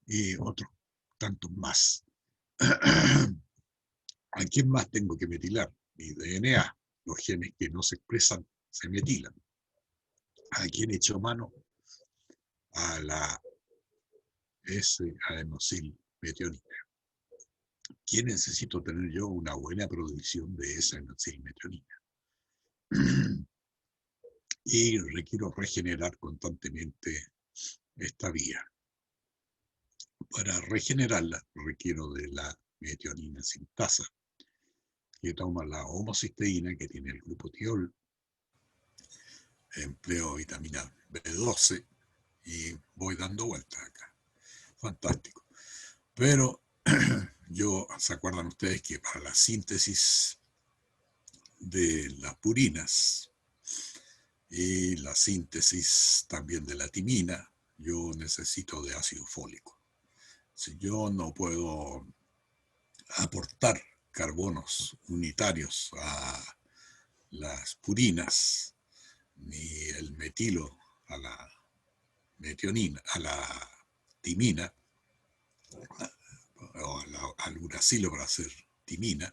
A: Y otros tantos más. ¿A quién más tengo que metilar? Mi DNA. Los genes que no se expresan se metilan. ¿A quién echo mano? A la S-adenosilmetionina. ¿Quién necesito tener yo una buena producción de S-adenosilmetionina? Y requiero regenerar constantemente esta vía. Para regenerarla requiero de la metionina sintasa, que toma la homocisteína, que tiene el grupo tiol, empleo vitamina B12 y voy dando vueltas acá. Fantástico. Pero ¿se acuerdan ustedes que para la síntesis de las purinas y la síntesis también de la timina, yo necesito de ácido fólico? Si yo no puedo aportar carbonos unitarios a las purinas, ni el metilo a la metionina, a la timina, o al uracilo para hacer timina,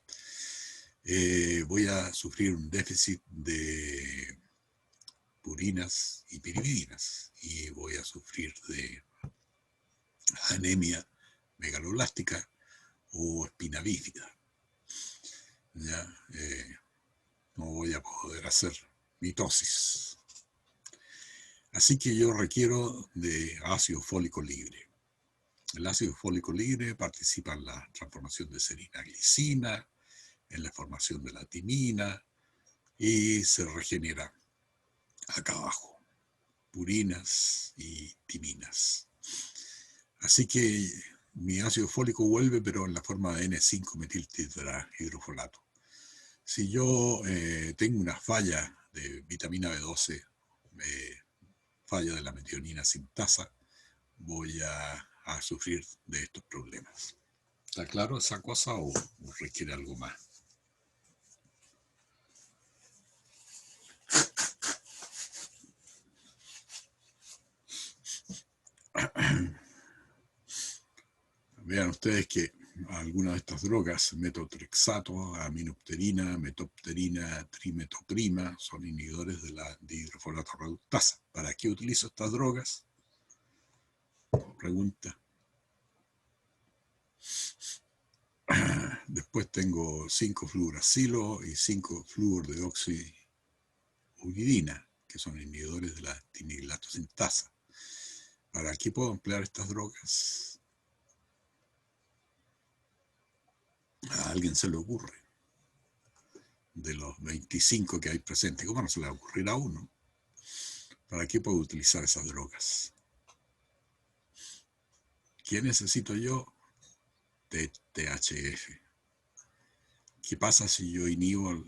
A: voy a sufrir un déficit de purinas y piridinas y voy a sufrir de anemia megaloblástica o espina bífida. ¿Ya? No voy a poder hacer mitosis. Así que yo requiero de ácido fólico libre. El ácido fólico libre participa en la transformación de serina a glicina, en la formación de la timina y se regenera acá abajo, purinas y timinas. Así que mi ácido fólico vuelve, pero en la forma de N5-metiltetrahidrofolato. Si yo tengo una falla de vitamina B12, falla de la metionina sintasa, voy a sufrir de estos problemas. ¿Está claro esa cosa o requiere algo más? Vean ustedes que algunas de estas drogas, metotrexato, aminopterina, metopterina, trimetoprima, son inhibidores de la dihidrofolato reductasa. ¿Para qué utilizo estas drogas? Pregunta. Después tengo 5-fluoracilo y 5-fluordeoxiuridina, que son inhibidores de la timilato sintasa. ¿Para qué puedo emplear estas drogas? A alguien se le ocurre. De los 25 que hay presentes, ¿cómo no se le va a ocurrir a uno? ¿Para qué puedo utilizar esas drogas? ¿Qué necesito yo? THF. ¿Qué pasa si yo inhibo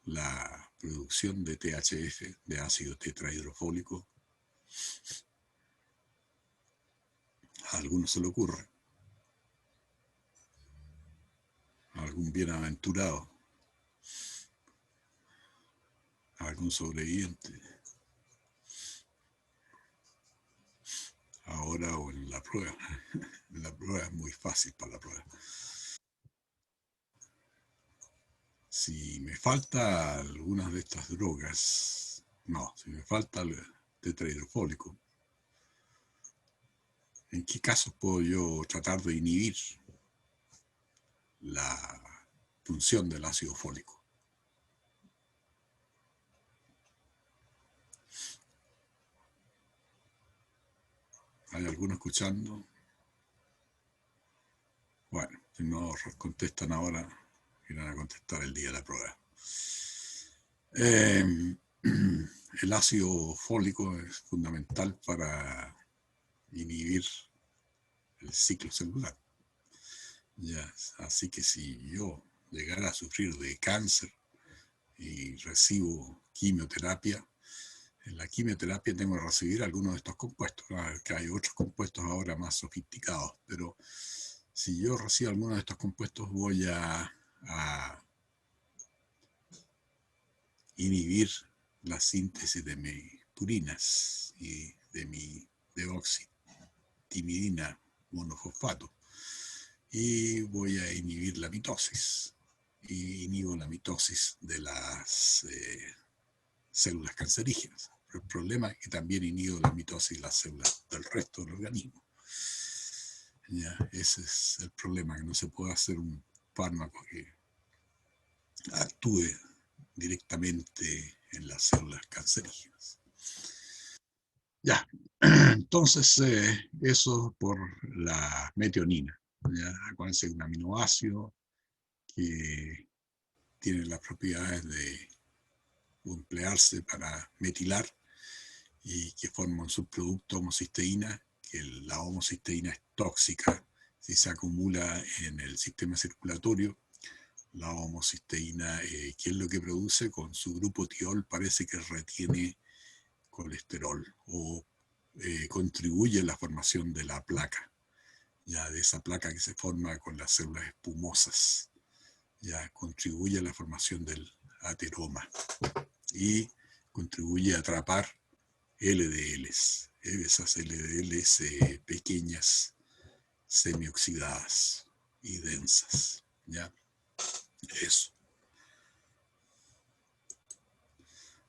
A: la producción de THF, de ácido tetrahidrofólico? A alguno se le ocurre. A algún bienaventurado. A algún sobreviviente. Ahora o en la prueba. La prueba es muy fácil para la prueba. Si me falta algunas de estas drogas, si me falta el tetrahidrofólico, ¿en qué casos puedo yo tratar de inhibir? la función del ácido fólico. ¿Hay alguno escuchando? Bueno, si no contestan ahora, irán a contestar el día de la prueba. El ácido fólico es fundamental para inhibir el ciclo celular. Ya, así que si yo llegara a sufrir de cáncer y recibo quimioterapia, en la quimioterapia tengo que recibir algunos de estos compuestos. Que hay otros compuestos ahora más sofisticados, pero si yo recibo algunos de estos compuestos voy a inhibir la síntesis de mis purinas y de mi deoxitimidina monofosfato. Y voy a inhibir la mitosis. Y inhibo la mitosis de las células cancerígenas. Pero el problema es que también inhibo la mitosis de las células del resto del organismo. Ya, ese es el problema, que no se puede hacer un fármaco que actúe directamente en las células cancerígenas. Ya, entonces eso por la metionina. ¿Ya? Acuérdense que es un aminoácido que tiene las propiedades de emplearse para metilar y que forma un subproducto homocisteína, que la homocisteína es tóxica si se acumula en el sistema circulatorio. La homocisteína, ¿qué es lo que produce? Con su grupo tiol parece que retiene colesterol o contribuye a la formación de la placa, ya de esa placa que se forma con las células espumosas, ya contribuye a la formación del ateroma y contribuye a atrapar LDLs, esas LDLs pequeñas, semioxidadas y densas, ya, eso.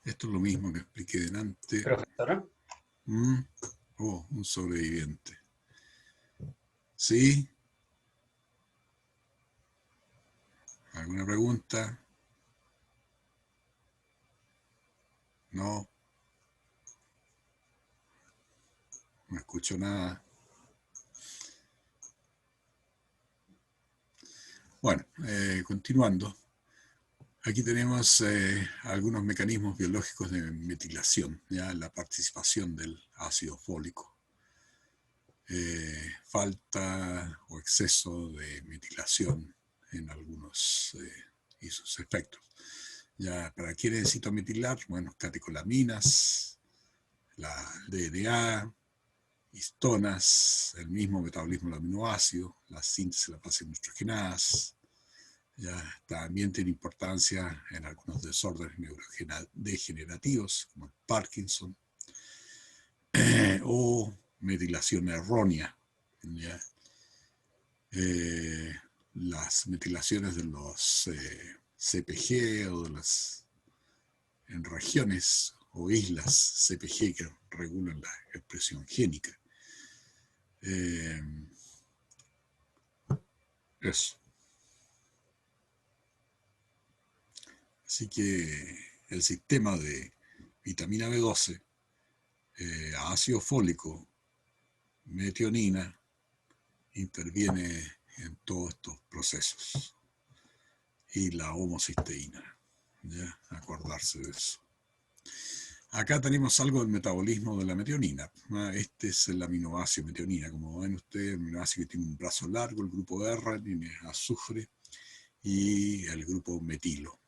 A: Esto es lo mismo que expliqué delante.
B: Profesora.
A: Oh, un sobreviviente. ¿Sí? ¿Alguna pregunta? No. No escucho nada. Bueno, continuando. Aquí tenemos algunos mecanismos biológicos de metilación, ya la participación del ácido fólico. Falta o exceso de metilación en algunos y sus efectos. Ya, ¿para qué necesito metilar? Bueno, catecolaminas, la DNA, histonas, el mismo metabolismo del aminoácido, la síntesis de las bases nitrogenadas. Ya, también tiene importancia en algunos desórdenes neurodegenerativos, como el Parkinson, o metilación errónea. ¿Ya? Las metilaciones de los CPG o de las en regiones o islas CPG que regulan la expresión génica. Eso. Así que el sistema de vitamina B12, ácido fólico, metionina, interviene en todos estos procesos. Y la homocisteína, ¿ya? Acordarse de eso. Acá tenemos algo del metabolismo de la metionina. Este es el aminoácido metionina. Como ven ustedes, el aminoácido que tiene un brazo largo, el grupo R, tiene azufre y el grupo metilo.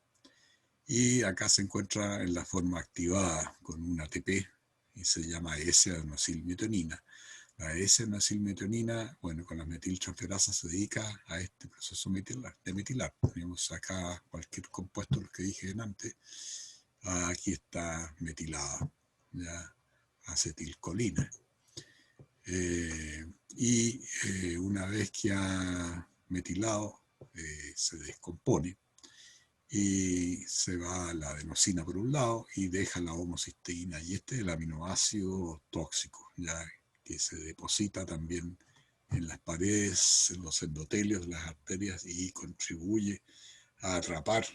A: Y acá se encuentra en la forma activada con un ATP y se llama S-adenosilmetionina. La S-adenosilmetionina, bueno, con la metiltransferasa se dedica a este proceso de metilar. Tenemos acá cualquier compuesto, los que dije antes. Aquí está metilada, ya, acetilcolina. Y una vez que ha metilado, se descompone y se va a la adenosina por un lado y deja la homocisteína. Y este es el aminoácido tóxico, ya, que se deposita también en las paredes, en los endotelios de las arterias y contribuye a atrapar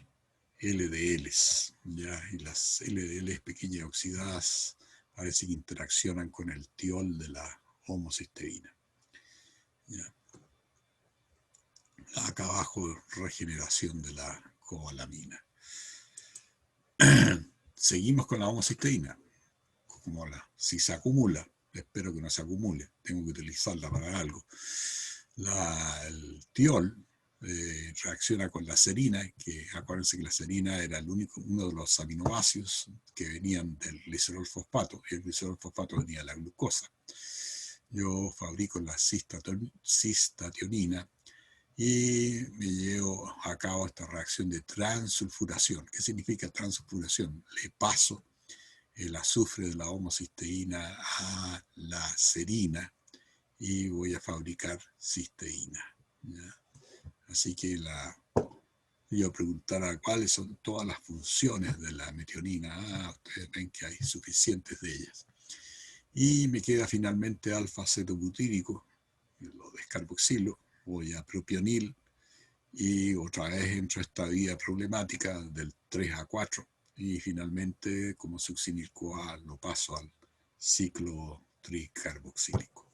A: LDLs, ¿ya? Y las LDLs pequeñas oxidadas parece que interaccionan con el tiol de la homocisteína, ¿ya? Acá abajo, regeneración de la cobalamina. Seguimos con la homocisteína. Si se acumula, espero que no se acumule, tengo que utilizarla para algo. El tiol reacciona con la serina, que acuérdense que la serina era uno de los aminoácidos que venían del glicerol fosfato, y el glicerol fosfato venía de la glucosa. Yo fabrico la cistationina y me llevo a cabo esta reacción de transsulfuración. ¿Qué significa transsulfuración? Le paso el azufre de la homocisteína a la serina y voy a fabricar cisteína, ¿ya? Así que yo preguntara cuáles son todas las funciones de la metionina. Ustedes ven que hay suficientes de ellas. Y me queda finalmente alfa-cetobutírico, lo descarboxilo, voy a propionil y otra vez entro a esta vía problemática del 3 a 4 y finalmente como succinil-CoA lo paso al ciclo tricarboxílico.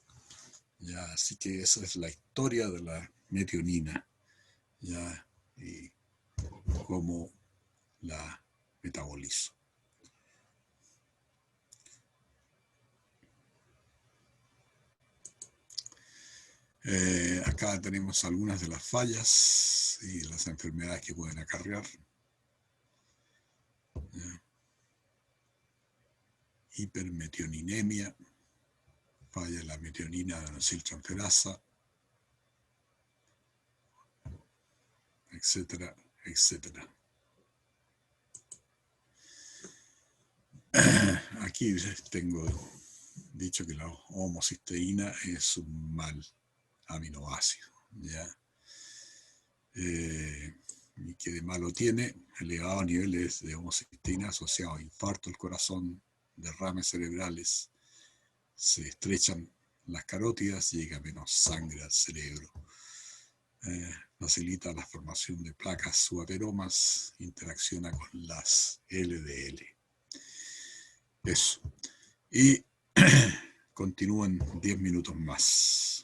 A: Ya, así que esa es la historia de la metionina, ya, y cómo la metabolizo. Acá tenemos algunas de las fallas y las enfermedades que pueden acarrear. Hipermetioninemia, falla la metionina de adenosyltransferasa, etcétera, etcétera. Aquí tengo dicho que la homocisteína es un mal aminoácido, ¿ya? Y que de malo tiene elevados niveles de homocisteína asociados a infarto del corazón, derrames cerebrales, se estrechan las carótidas, llega menos sangre al cerebro, facilita la formación de placas subateromas, interacciona con las LDL. Eso. Y continúan 10 minutos más.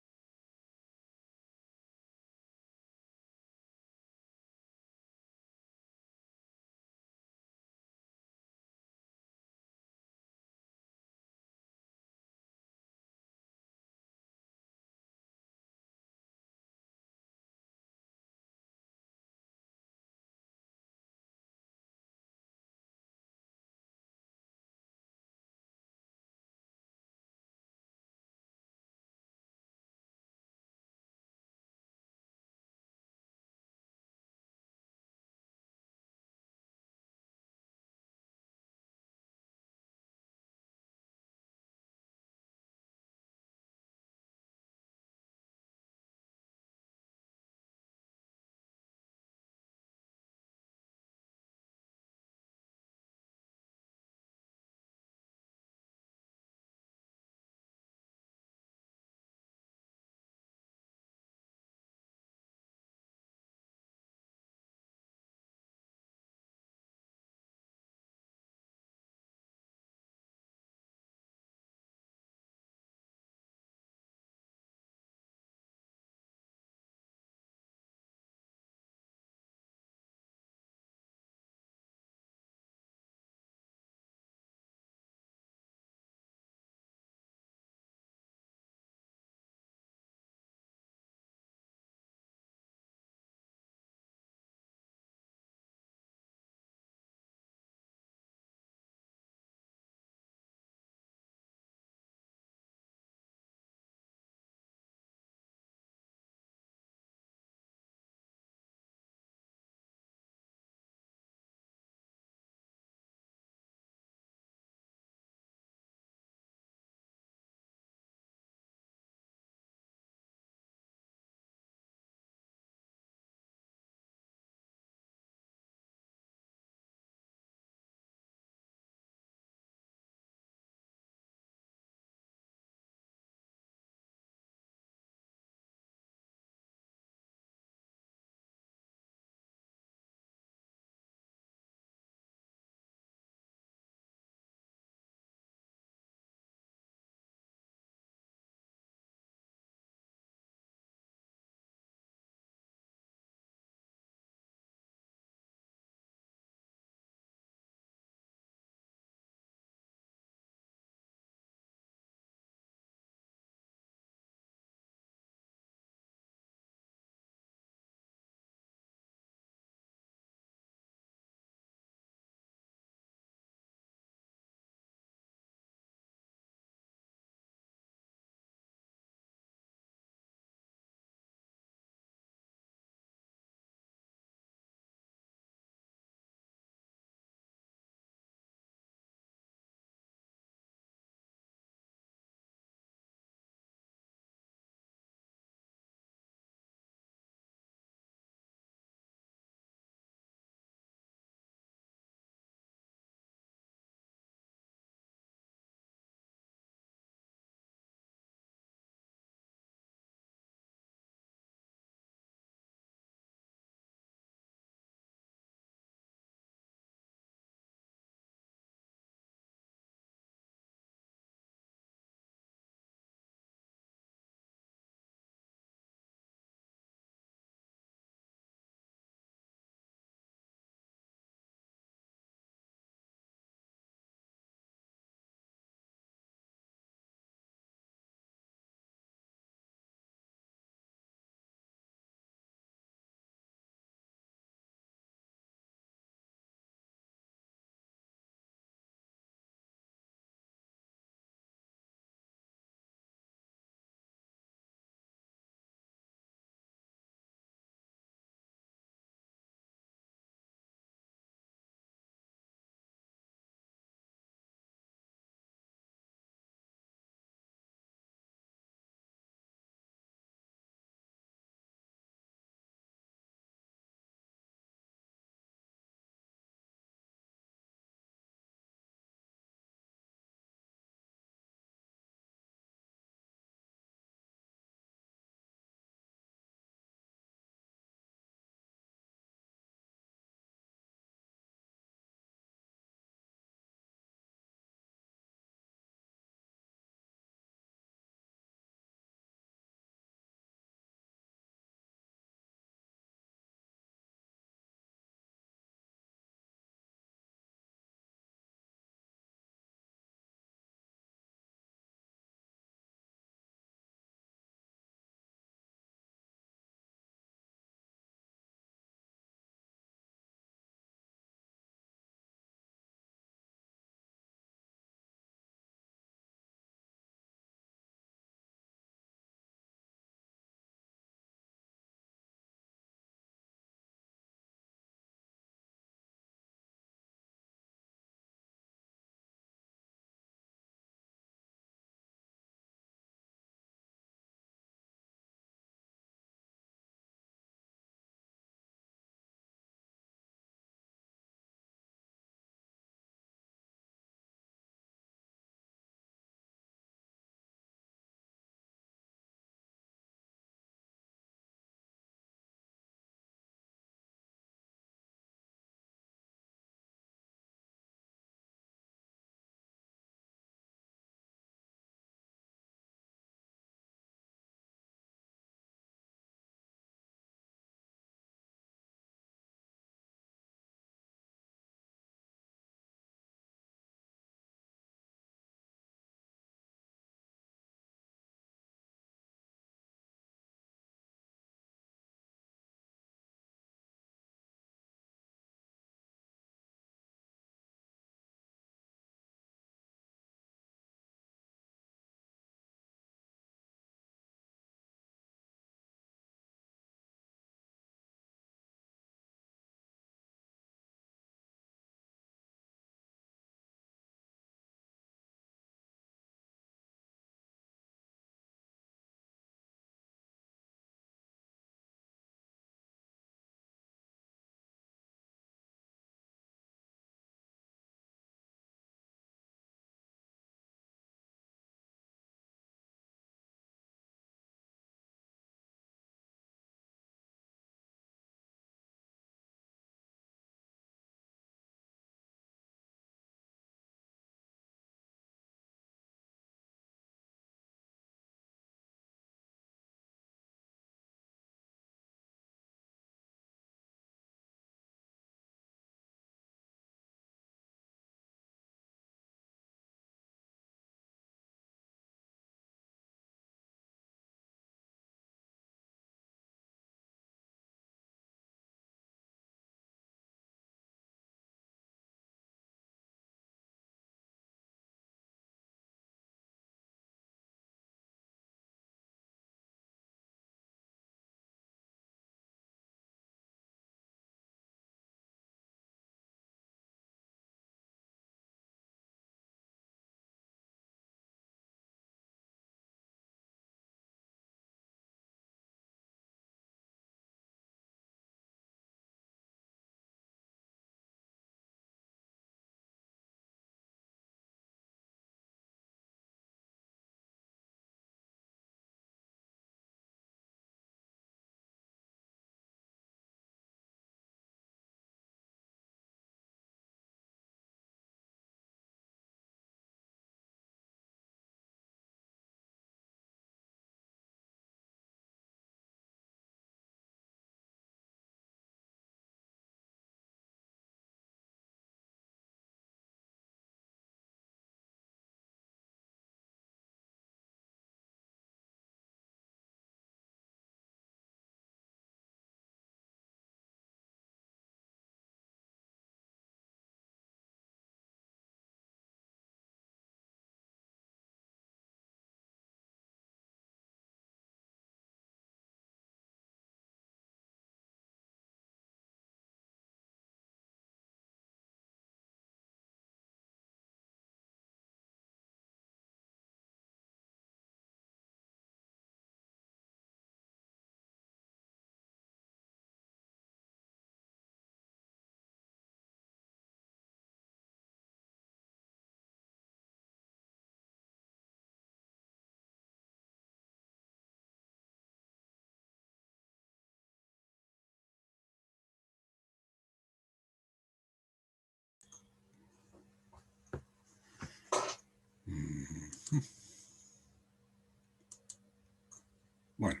A: Bueno,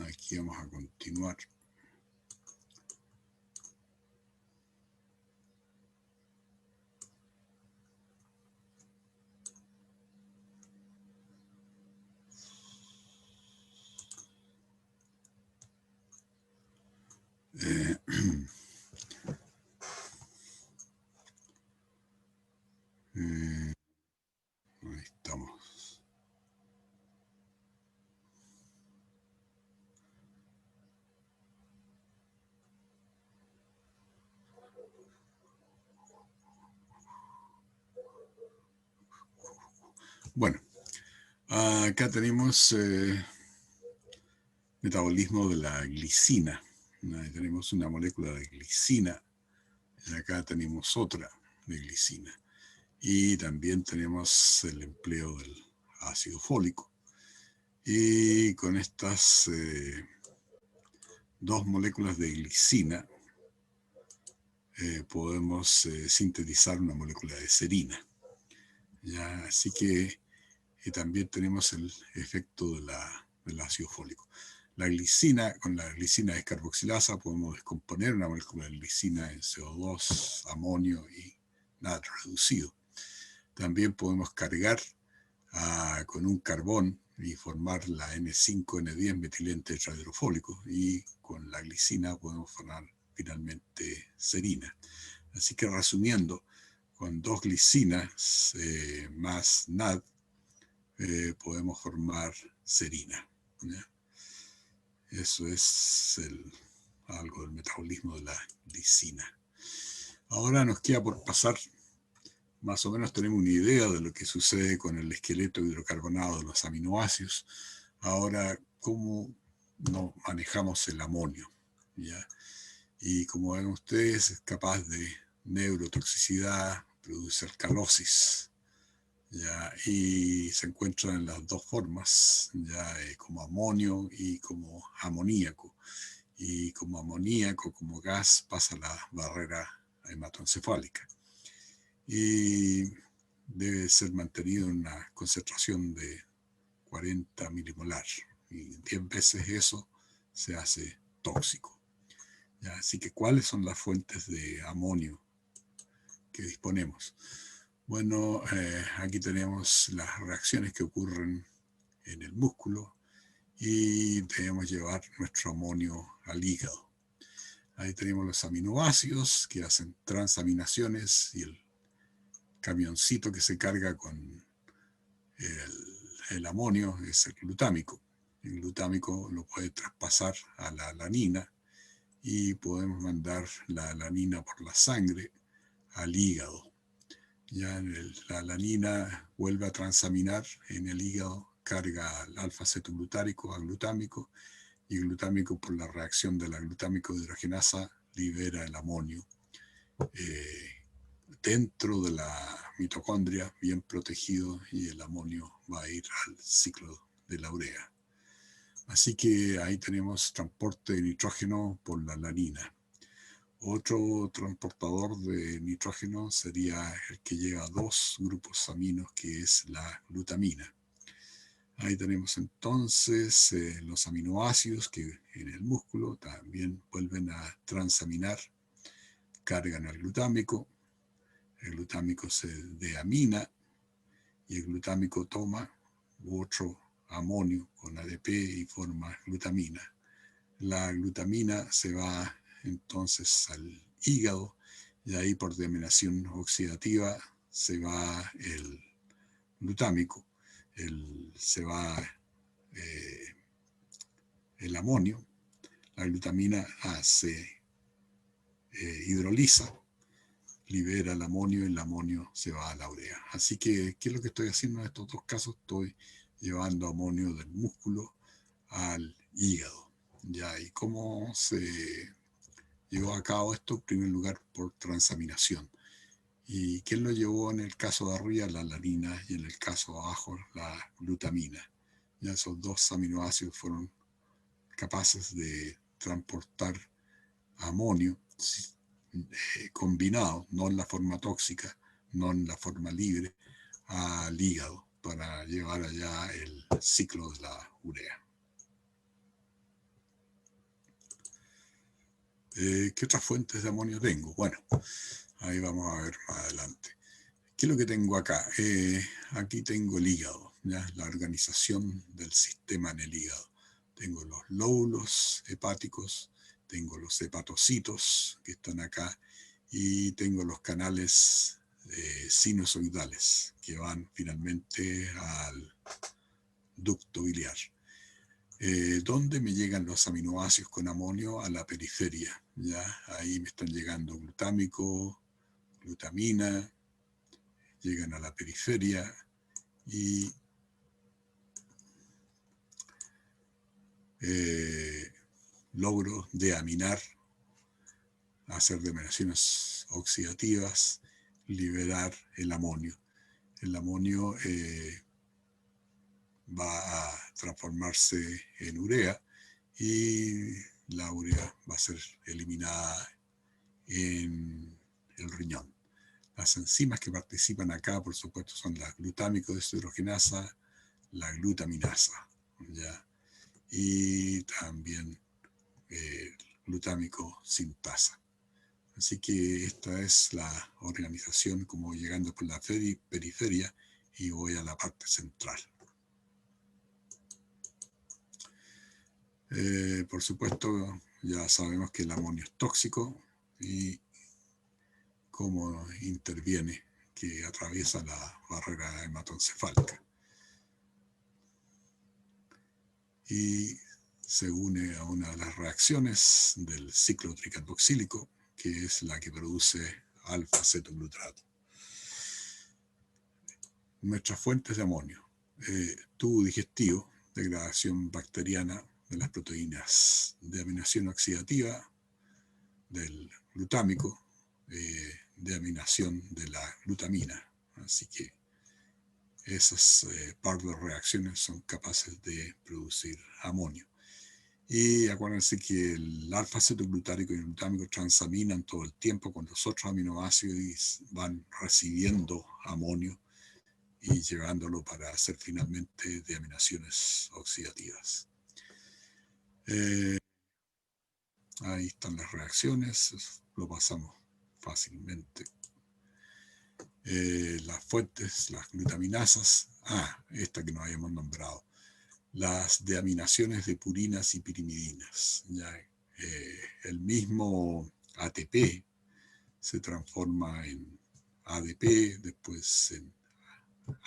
A: aquí vamos a continuar. Ahí estamos. Bueno, acá tenemos metabolismo de la glicina. Ahí tenemos una molécula de glicina. Y acá tenemos otra de glicina. Y también tenemos el empleo del ácido fólico. Y con estas dos moléculas de glicina podemos sintetizar una molécula de serina. ¿Ya? Así que también tenemos el efecto del ácido fólico. La glicina, con la glicina descarboxilasa podemos descomponer una molécula de glicina en CO2, amonio y nitro reducido. También podemos cargar con un carbón y formar la N5N10 metilente-tetrahidrofólico, y con la glicina podemos formar finalmente serina. Así que resumiendo, con dos glicinas más NAD podemos formar serina. ¿Ya? Eso es algo del metabolismo de la glicina. Ahora nos queda por pasar, más o menos tenemos una idea de lo que sucede con el esqueleto hidrocarbonado de los aminoácidos. Ahora, ¿cómo nos manejamos el amonio? ¿Ya? Y como ven ustedes, es capaz de neurotoxicidad, produce alcalosis, ¿ya? Y se encuentra en las dos formas, ya como amonio y como amoníaco. Y como amoníaco, como gas, pasa la barrera hematoencefálica. Y debe ser mantenido en una concentración de 40 milimolar. Y 10 veces eso se hace tóxico. ¿Ya? Así que, ¿cuáles son las fuentes de amonio que disponemos? Bueno, aquí tenemos las reacciones que ocurren en el músculo y debemos llevar nuestro amonio al hígado. Ahí tenemos los aminoácidos que hacen transaminaciones y el camioncito que se carga con el amonio es el glutámico. El glutámico lo puede traspasar a la alanina y podemos mandar la alanina por la sangre al hígado. Ya la alanina vuelve a transaminar en el hígado, carga al alfa-cetoglutárico a glutámico, y glutámico, por la reacción de la glutámico dehidrogenasa, libera el amonio dentro de la mitocondria, bien protegido, y el amonio va a ir al ciclo de la urea. Así que ahí tenemos transporte de nitrógeno por la alanina. Otro transportador de nitrógeno sería el que lleva dos grupos aminos, que es la glutamina. Ahí tenemos entonces los aminoácidos que en el músculo también vuelven a transaminar, cargan al glutámico, el glutámico se deamina y el glutámico toma otro amonio con ADP y forma glutamina. La glutamina se va entonces al hígado, y ahí por deaminación oxidativa se va el glutámico, se va el amonio, la glutamina se hidroliza, libera el amonio y el amonio se va a la urea. Así que, ¿qué es lo que estoy haciendo en estos dos casos? Estoy llevando amonio del músculo al hígado. ¿Ya? ¿Y cómo se llevó a cabo esto? En primer lugar, por transaminación. ¿Y quién lo llevó en el caso de arriba? La alanina, y en el caso de abajo la glutamina. Ya esos dos aminoácidos fueron capaces de transportar amonio combinado, no en la forma tóxica, no en la forma libre, al hígado para llevar allá el ciclo de la urea. ¿Qué otras fuentes de amonio tengo? Bueno, ahí vamos a ver más adelante. ¿Qué es lo que tengo acá? Aquí tengo el hígado, ¿ya? La organización del sistema en el hígado. Tengo los lóbulos hepáticos, tengo los hepatocitos que están acá y tengo los canales sinusoidales que van finalmente al ducto biliar. ¿Dónde me llegan los aminoácidos con amonio? A la periferia, ¿ya? Ahí me están llegando glutámico, glutamina, llegan a la periferia y logro deaminar, hacer deaminaciones oxidativas, liberar el amonio. El amonio va a transformarse en urea y la urea va a ser eliminada en el riñón. Las enzimas que participan acá, por supuesto, son la glutámico deshidrogenasa, la glutaminasa, ¿ya? Y también glutámico sintasa. Así que esta es la organización como llegando por la periferia y voy a la parte central. Por supuesto, ya sabemos que el amonio es tóxico y cómo interviene, que atraviesa la barrera hematoencefálica y se une a una de las reacciones del ciclo tricarboxílico, que es la que produce alfa-cetoglutarato. Nuestras fuentes de amonio: tubo digestivo, degradación bacteriana de las proteínas, deaminación oxidativa del glutámico, deaminación de la glutamina. Así que esas par de reacciones son capaces de producir amonio. Y acuérdense que el alfa-cetoglutárico y el glutámico transaminan todo el tiempo con los otros aminoácidos y van recibiendo amonio y llevándolo para hacer finalmente deaminaciones oxidativas. Ahí están las reacciones, lo pasamos fácilmente. Las fuentes, las glutaminasas, esta que no habíamos nombrado, las deaminaciones de purinas y pirimidinas. ¿Ya? El mismo ATP se transforma en ADP, después en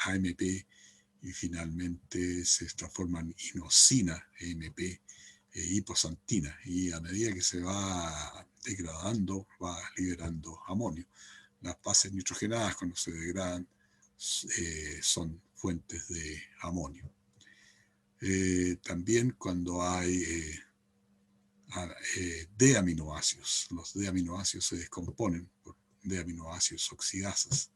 A: AMP y finalmente se transforma en inosina, EMP, hiposantina, y a medida que se va degradando va liberando amonio. Las bases nitrogenadas, cuando se degradan, son fuentes de amonio. También cuando hay D-aminoácidos, los D-aminoácidos se descomponen por D-aminoácidos oxidasas,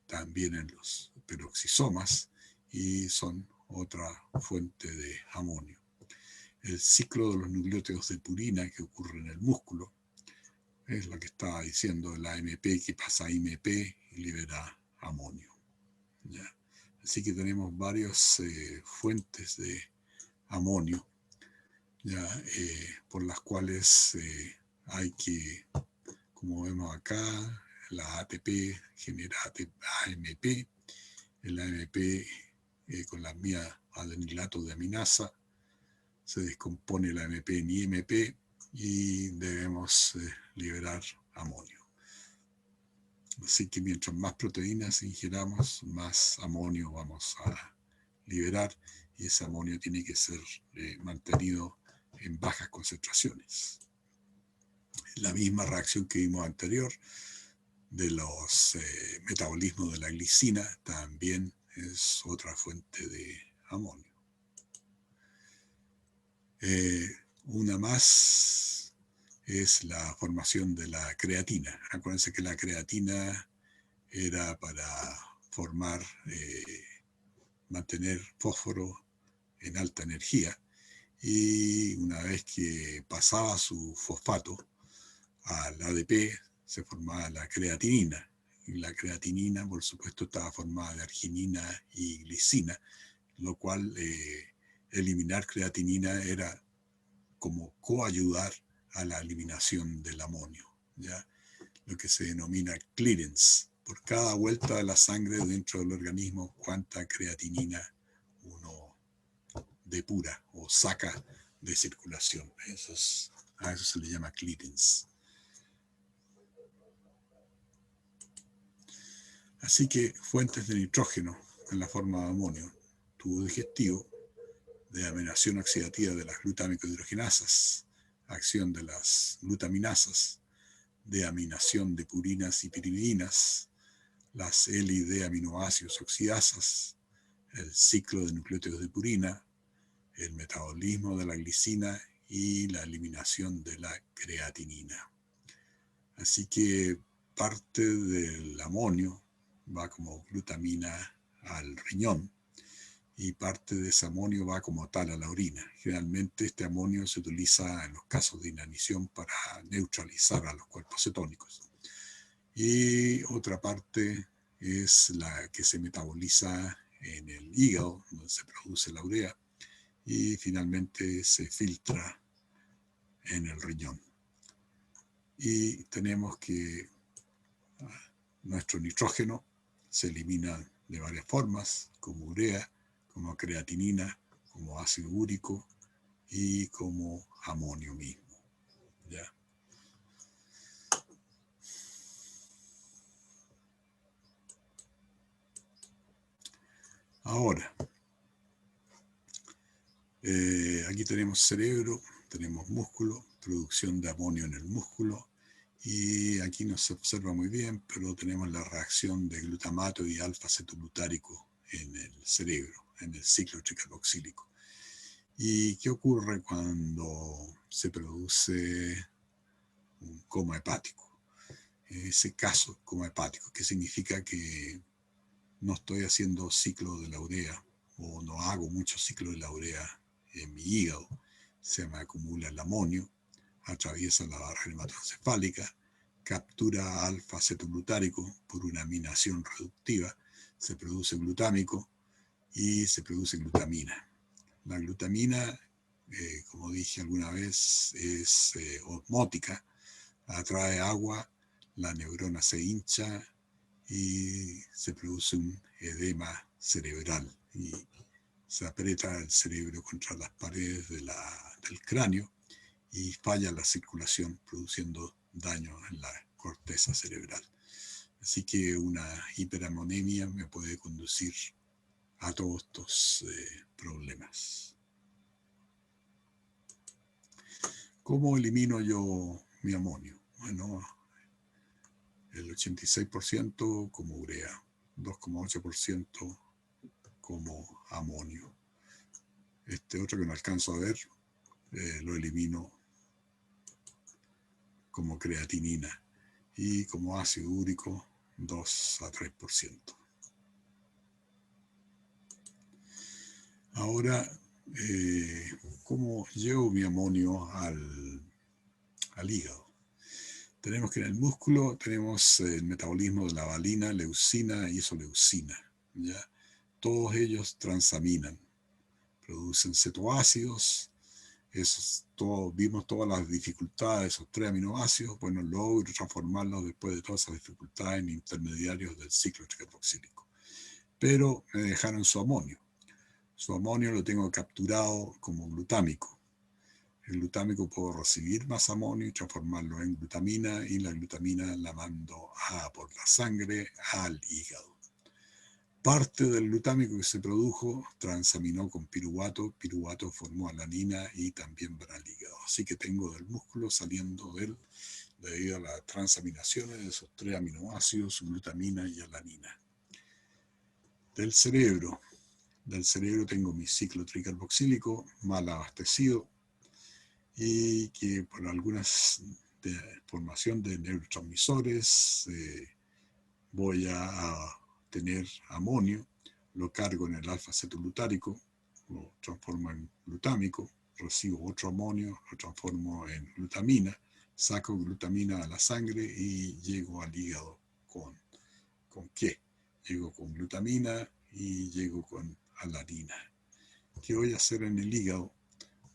A: también en los peroxisomas, y son otra fuente de amonio. El ciclo de los nucleótidos de purina que ocurre en el músculo es lo que estaba diciendo, el AMP que pasa a IMP y libera amonio. ¿Ya? Así que tenemos varias fuentes de amonio, ¿ya? Por las cuales hay que, como vemos acá, la ATP genera AMP, el AMP con la vía adenilato de aminasa se descompone el AMP en IMP y debemos liberar amonio. Así que mientras más proteínas ingeramos, más amonio vamos a liberar, y ese amonio tiene que ser mantenido en bajas concentraciones. La misma reacción que vimos anterior de los metabolismos de la glicina también es otra fuente de amonio. Una más es la formación de la creatina. Acuérdense que la creatina era para formar, mantener fósforo en alta energía, y una vez que pasaba su fosfato al ADP se formaba la creatinina, Y la creatinina, por supuesto, estaba formada de arginina y glicina, lo cual eliminar creatinina era como coayudar a la eliminación del amonio, ¿ya? Lo que se denomina clearance. Por cada vuelta de la sangre dentro del organismo, cuánta creatinina uno depura o saca de circulación. A eso se le llama clearance. Así que fuentes de nitrógeno en la forma de amonio, tubo digestivo, de amenación oxidativa de las glutámico-hidrogenasas, acción de las glutaminasas, de aminación de purinas y pirimidinas, las L y D aminoácidos oxidasas, el ciclo de nucleótidos de purina, el metabolismo de la glicina y la eliminación de la creatinina. Así que parte del amonio va como glutamina al riñón y parte de ese amonio va como tal a la orina. Generalmente este amonio se utiliza en los casos de inanición para neutralizar a los cuerpos cetónicos. Y otra parte es la que se metaboliza en el hígado, donde se produce la urea, y finalmente se filtra en el riñón. Y tenemos que nuestro nitrógeno se elimina de varias formas, como urea, como creatinina, como ácido úrico y como amonio mismo, ¿ya? Ahora, aquí tenemos cerebro, tenemos músculo, producción de amonio en el músculo, y aquí no se observa muy bien, pero tenemos la reacción de glutamato y alfa-cetoglutárico en el cerebro, en el ciclo tricarboxílico. ¿Y qué ocurre cuando se produce un coma hepático? Ese caso, coma hepático, que significa que no estoy haciendo ciclo de la urea o no hago mucho ciclo de la urea en mi hígado, se me acumula el amonio, atraviesa la barrera hematoencefálica, captura alfa-cetoglutárico por una aminación reductiva, se produce glutámico y se produce glutamina. La glutamina, como dije alguna vez, es osmótica, atrae agua, la neurona se hincha y se produce un edema cerebral y se aprieta el cerebro contra las paredes del cráneo y falla la circulación, produciendo daño en la corteza cerebral. Así que una hiperamonemia me puede conducir a todos estos problemas. ¿Cómo elimino yo mi amonio? Bueno, el 86% como urea, 2,8% como amonio. Este otro que no alcanzo a ver, lo elimino como creatinina y como ácido úrico 2 a 3%. Ahora, ¿cómo llevo mi amonio al hígado? Tenemos que en el músculo tenemos el metabolismo de la valina, leucina y isoleucina, ¿ya? Todos ellos transaminan, producen cetoácidos. Vimos todas las dificultades de esos 3 aminoácidos. Bueno, logro transformarlos después de todas esas dificultades en intermediarios del ciclo tricarboxílico. Pero me dejaron su amonio. Su amonio lo tengo capturado como glutámico. El glutámico puedo recibir más amonio y transformarlo en glutamina, y la glutamina la mando por la sangre al hígado. Parte del glutámico que se produjo transaminó con piruvato, piruvato formó alanina y también va al hígado. Así que tengo del músculo saliendo debido a las transaminaciones de esos 3 aminoácidos, glutamina y alanina. Del cerebro tengo mi ciclo tricarboxílico mal abastecido y que por algunas formación de neurotransmisores voy a tener amonio, lo cargo en el alfa-cetoglutárico, lo transformo en glutámico, recibo otro amonio, lo transformo en glutamina, saco glutamina a la sangre y llego al hígado con ¿con qué? Llego con glutamina y llego con alanina. ¿Qué voy a hacer en el hígado?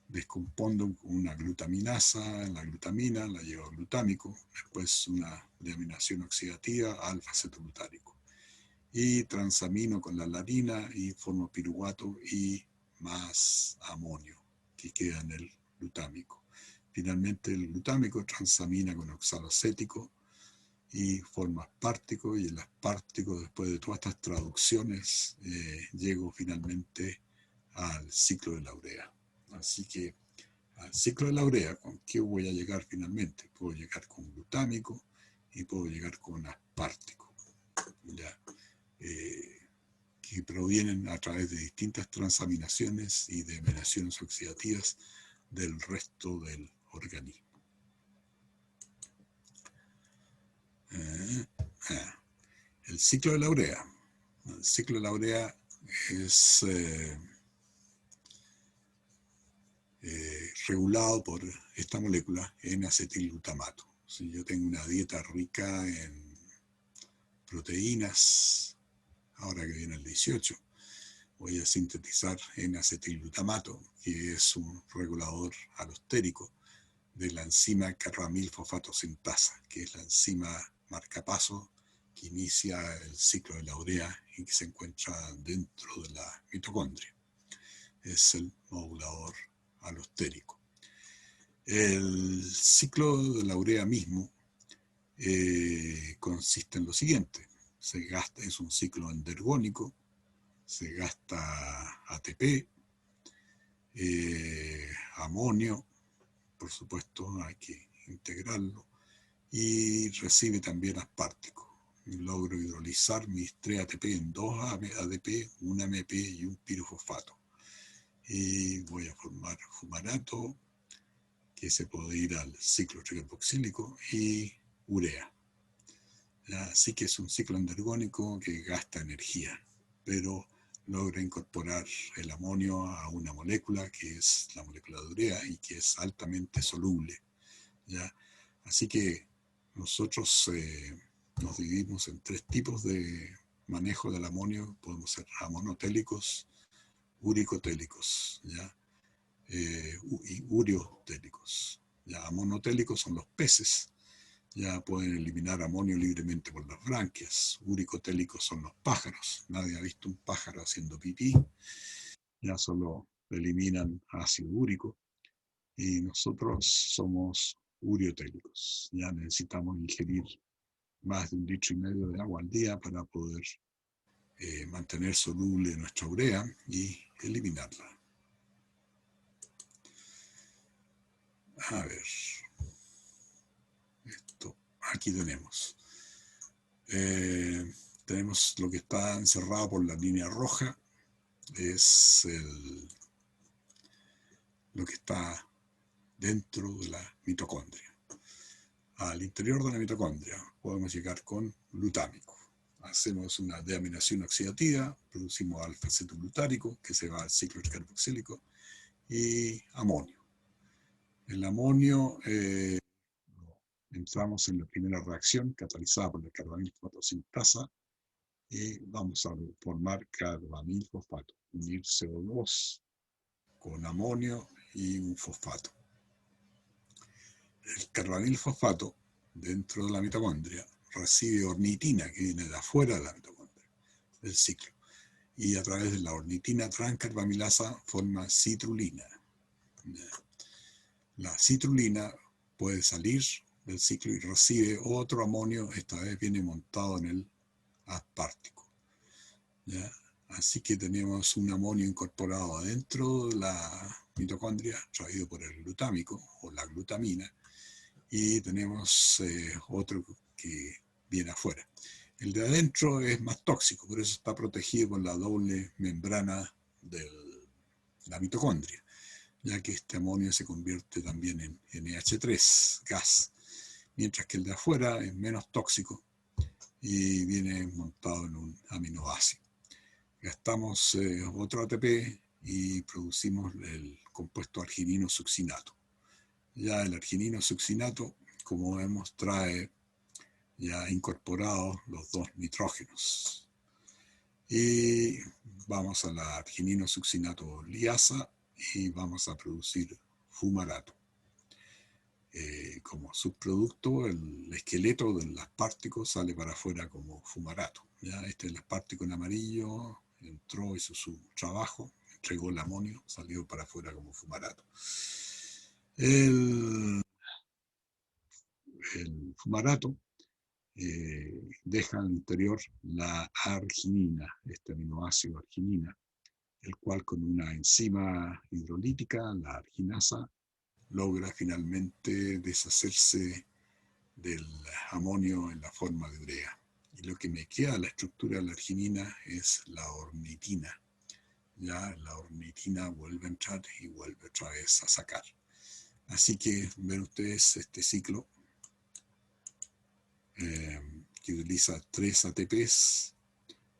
A: Descompondo una glutaminasa, la glutamina la llevo a glutámico, después una deaminación oxidativa, alfa-acetoglutárico. Y transamino con la alanina y formo piruvato y más amonio que queda en el glutámico. Finalmente el glutámico transamina con oxaloacético y forma aspartico, y el aspartico, después de todas estas traducciones, llego finalmente al ciclo de la urea. Así que al ciclo de la urea, ¿con qué voy a llegar finalmente? Puedo llegar con glutámico y puedo llegar con aspartico, ¿ya? Que provienen a través de distintas transaminaciones y de deaminaciones oxidativas del resto del organismo. El ciclo de la urea. El ciclo de la urea es regulado por esta molécula N-acetilglutamato. Si yo tengo una dieta rica en proteínas, ahora que viene el 18, voy a sintetizar N-acetilglutamato, que es un regulador alostérico de la enzima carbamilfosfato sintasa, que es la enzima marcapaso que inicia el ciclo de la urea y que se encuentra dentro de la mitocondria. Es el modulador alostérico. El ciclo de la urea mismo consiste en lo siguiente: se gasta, es un ciclo endergónico, se gasta ATP, amonio, por supuesto hay que integrarlo, y recibe también aspartico. Logro hidrolizar mis 3 ATP en 2 ADP, un AMP y un pirofosfato. Y voy a formar fumarato, que se puede ir al ciclo tricarboxílico, y urea. Así que es un ciclo endergónico que gasta energía, pero logra incorporar el amonio a una molécula que es la molécula de urea y que es altamente soluble, ¿ya? Así que nosotros nos dividimos en 3 tipos de manejo del amonio. Podemos ser amonotélicos, uricotélicos, ¿ya? Y uriotélicos. Ya, amonotélicos son los peces, ya pueden eliminar amonio libremente por las branquias. Uricotélicos son los pájaros, nadie ha visto un pájaro haciendo pipí, ya solo eliminan ácido úrico. Y nosotros somos uriotélicos, ya necesitamos ingerir más de 1,5 litros de agua al día para poder mantener soluble nuestra urea y eliminarla. A ver, esto, aquí tenemos. Tenemos lo que está encerrado por la línea roja, es lo que está dentro de la mitocondria. Al interior de la mitocondria podemos llegar con glutámico. Hacemos una deaminación oxidativa, producimos alfa-acetoglutárico, que se va al ciclo tricarboxílico, y amonio. El amonio entramos en la primera reacción catalizada por la carbamilfosfato sintasa y vamos a formar carbamilfosfato, unir CO2 con amonio y un fosfato. El carbamilfosfato dentro de la mitocondria recibe ornitina, que viene de afuera de la mitocondria, del ciclo, y a través de la ornitina transcarbamilasa forma citrulina. La citrulina puede salir del ciclo y recibe otro amonio, esta vez viene montado en el aspartico, ¿ya? Así que tenemos un amonio incorporado adentro de la mitocondria, traído por el glutámico o la glutamina, y tenemos otro que viene afuera. El de adentro es más tóxico, por eso está protegido con la doble membrana de la mitocondria, ya que este amonio se convierte también en NH3, gas, mientras que el de afuera es menos tóxico y viene montado en un aminoácido. Gastamos otro ATP y producimos el compuesto arginino succinato. Ya el arginino succinato, como vemos, trae ya incorporados los dos nitrógenos. Y vamos a la argininosuccinato liasa y vamos a producir fumarato. Como subproducto, el esqueleto del aspartico sale para afuera como fumarato. ¿Ya? Este es el aspartico en amarillo, entró, hizo su trabajo, entregó el amonio, salió para afuera como fumarato. El fumarato deja al interior la arginina, este aminoácido arginina, el cual con una enzima hidrolítica, la arginasa, logra finalmente deshacerse del amonio en la forma de urea. Y lo que me queda de la estructura de la arginina es la ornitina. Ya la ornitina vuelve a entrar y vuelve otra vez a sacar. Así que ven ustedes este ciclo que utiliza 3 ATPs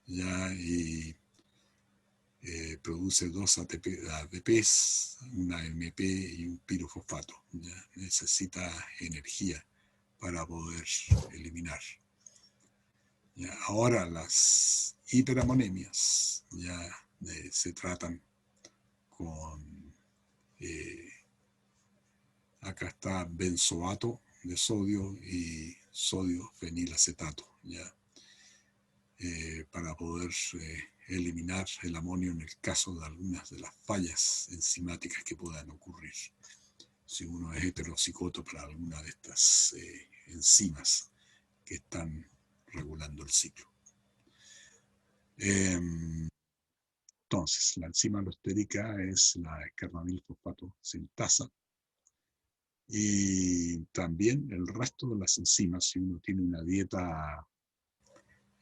A: ya, y produce 2 ADPs, una MP y un pirofosfato. ¿Ya? Necesita energía para poder eliminar. ¿Ya? Ahora las hiperamonemias ya se tratan con, acá está benzoato de sodio y sodio fenilacetato, ¿ya? Para poder eliminar el amonio en el caso de algunas de las fallas enzimáticas que puedan ocurrir si uno es heterocigoto para alguna de estas enzimas que están regulando el ciclo. Entonces, la enzima alostérica es la carbamilfosfato sintasa. Y también el resto de las enzimas, si uno tiene una dieta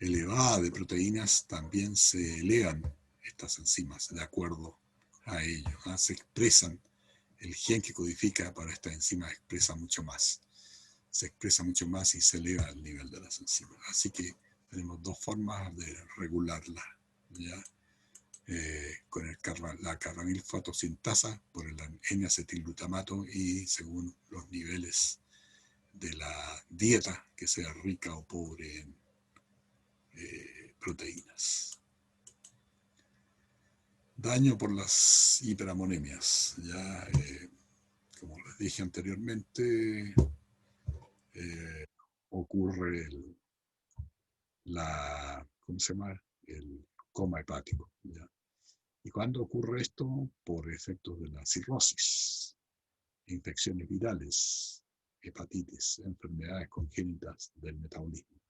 A: elevada de proteínas, también se elevan estas enzimas de acuerdo a ello. ¿No? Se expresan, el gen que codifica para esta enzima expresa mucho más. Se expresa mucho más y se eleva el nivel de las enzimas. Así que tenemos dos formas de regularla, ¿ya? Con la carbamilfosfatosintasa por el N-acetilglutamato y según los niveles de la dieta que sea rica o pobre en proteínas. Daño por las hiperamonemias. Ya, como les dije anteriormente, ocurre ¿cómo se llama? El coma hepático. ¿Ya? ¿Y cuándo ocurre esto? Por efectos de la cirrosis, infecciones virales, hepatitis, enfermedades congénitas del metabolismo.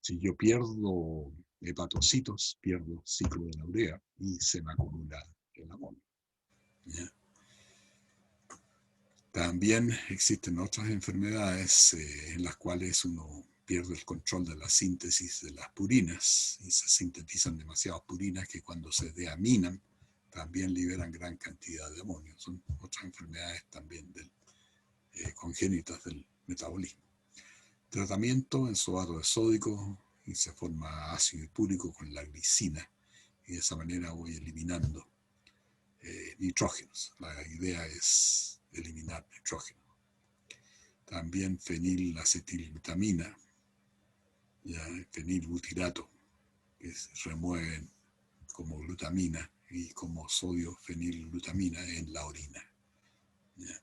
A: Si yo pierdo hepatocitos, pierdo ciclo de la urea y se me acumula el amonio. ¿Ya? También existen otras enfermedades en las cuales uno pierde el control de la síntesis de las purinas y se sintetizan demasiadas purinas que cuando se deaminan también liberan gran cantidad de amonio. Son otras enfermedades también congénitas del metabolismo. Tratamiento en sobato de sódico y se forma ácido hipúrico con la glicina y de esa manera voy eliminando nitrógenos. La idea es eliminar nitrógeno. También fenilacetilglutamina, fenilbutirato, que se remueven como glutamina y como sodio fenilglutamina en la orina. ¿Ya?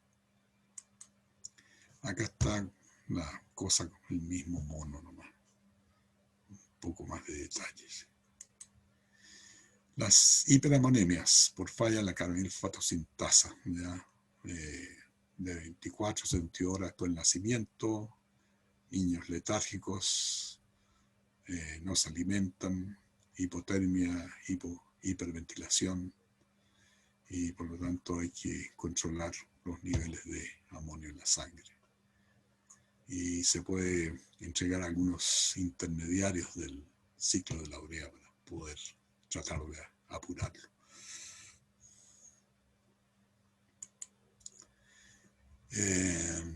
A: Acá está la cosa con el mismo mono nomás. Un poco más de detalles. Las hiperamonemias por falla de la carbamilfosfatosintasa, ¿ya? De 24 a 72 horas después del nacimiento, niños letárgicos, no se alimentan, hipotermia, hiperventilación, y por lo tanto hay que controlar los niveles de amonio en la sangre. Y se puede entregar algunos intermediarios del ciclo de la urea para poder tratar de apurarlo.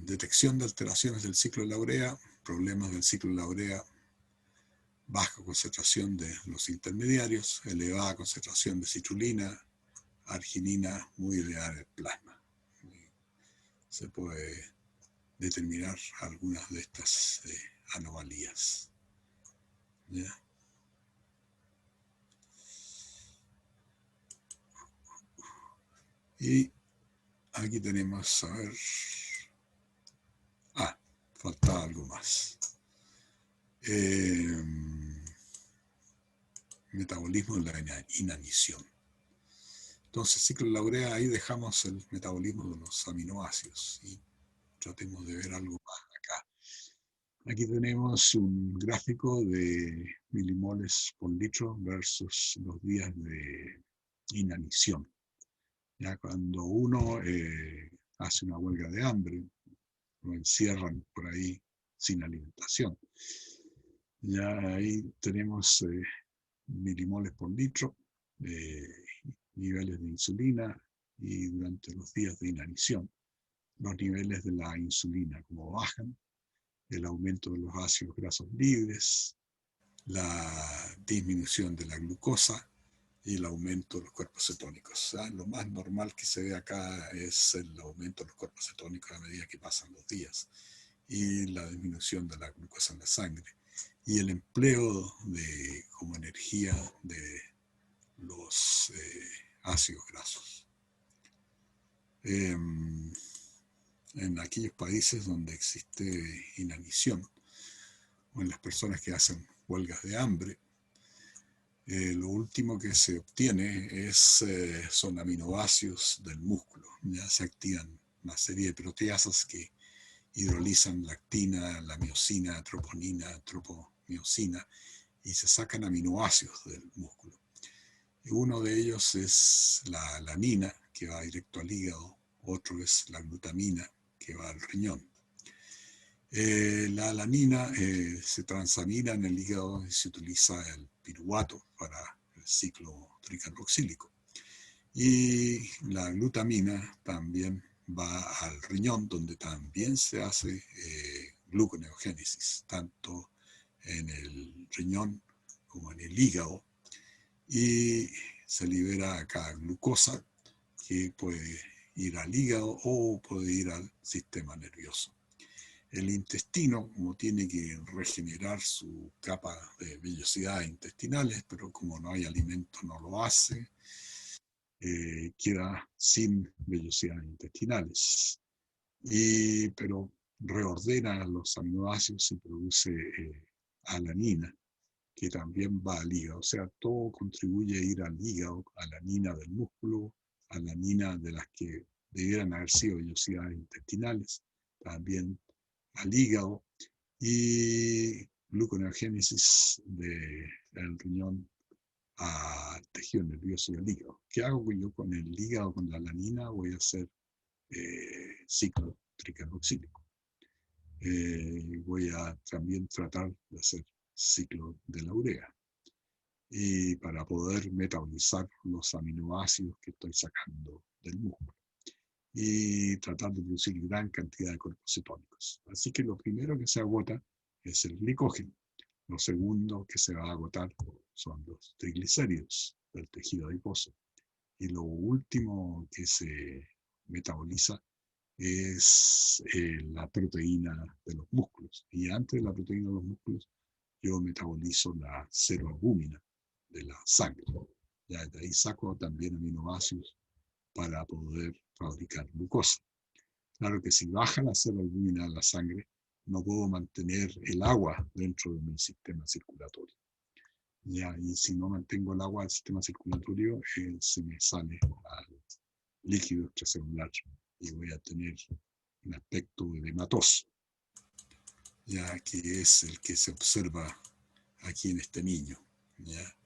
A: Detección de alteraciones del ciclo de la urea, problemas del ciclo de la urea, baja concentración de los intermediarios, elevada concentración de citrulina, arginina muy elevada en el plasma. Se puede determinar algunas de estas anomalías. ¿Ya? Y aquí tenemos, a ver, faltaba algo más. Metabolismo de la inanición. Entonces, ciclo de la urea, ahí dejamos el metabolismo de los aminoácidos y tratemos de ver algo más acá. Aquí tenemos un gráfico de milimoles por litro versus los días de inanición. Ya cuando uno hace una huelga de hambre, lo encierran por ahí sin alimentación. Ya ahí tenemos milimoles por litro, niveles de insulina y durante los días de inanición, los niveles de la insulina como bajan, el aumento de los ácidos grasos libres, la disminución de la glucosa y el aumento de los cuerpos cetónicos. O sea, lo más normal que se ve acá es el aumento de los cuerpos cetónicos a medida que pasan los días y la disminución de la glucosa en la sangre y el empleo de, como energía de los ácidos grasos. En aquellos países donde existe inanición o en las personas que hacen huelgas de hambre, lo último que se obtiene son aminoácidos del músculo. Ya se activan una serie de proteasas que hidrolizan lactina, la miosina, troponina, tropomiosina, y se sacan aminoácidos del músculo. Y uno de ellos es la alanina, que va directo al hígado, otro es la glutamina, que va al riñón. La alanina se transamina en el hígado y se utiliza el piruvato para el ciclo tricarboxílico. Y la glutamina también va al riñón, donde también se hace gluconeogénesis, tanto en el riñón como en el hígado. Y se libera acá glucosa, que puede ir al hígado o puede ir al sistema nervioso. El intestino, como tiene que regenerar su capa de vellosidades intestinales, pero como no hay alimento no lo hace, queda sin vellosidades intestinales. Pero reordena los aminoácidos y produce alanina, que también va al hígado. O sea, todo contribuye a ir al hígado, alanina del músculo, alanina de las que debieran haber sido vellosidades intestinales, también al hígado, y gluconeogénesis del riñón al tejido nervioso y al hígado. ¿Qué hago yo con el hígado, con la alanina? Voy a hacer ciclo tricarboxílico. Voy a también tratar de hacer ciclo de la urea. Y para poder metabolizar los aminoácidos que estoy sacando del músculo y tratar de producir gran cantidad de cuerpos cetónicos. Así que lo primero que se agota es el glicógeno. Lo segundo que se va a agotar son los triglicéridos del tejido adiposo. Y lo último que se metaboliza es la proteína de los músculos. Y antes de la proteína de los músculos, yo metabolizo la seroalbúmina de la sangre. Ya de ahí saco también aminoácidos para poder fabricar glucosa. Claro que si baja la seroalbúmina en la sangre, no puedo mantener el agua dentro de mi sistema circulatorio. Ya, y si no mantengo el agua del sistema circulatorio, se me sale al líquido extracelular y voy a tener un aspecto edematoso, ya que es el que se observa aquí en este niño, ya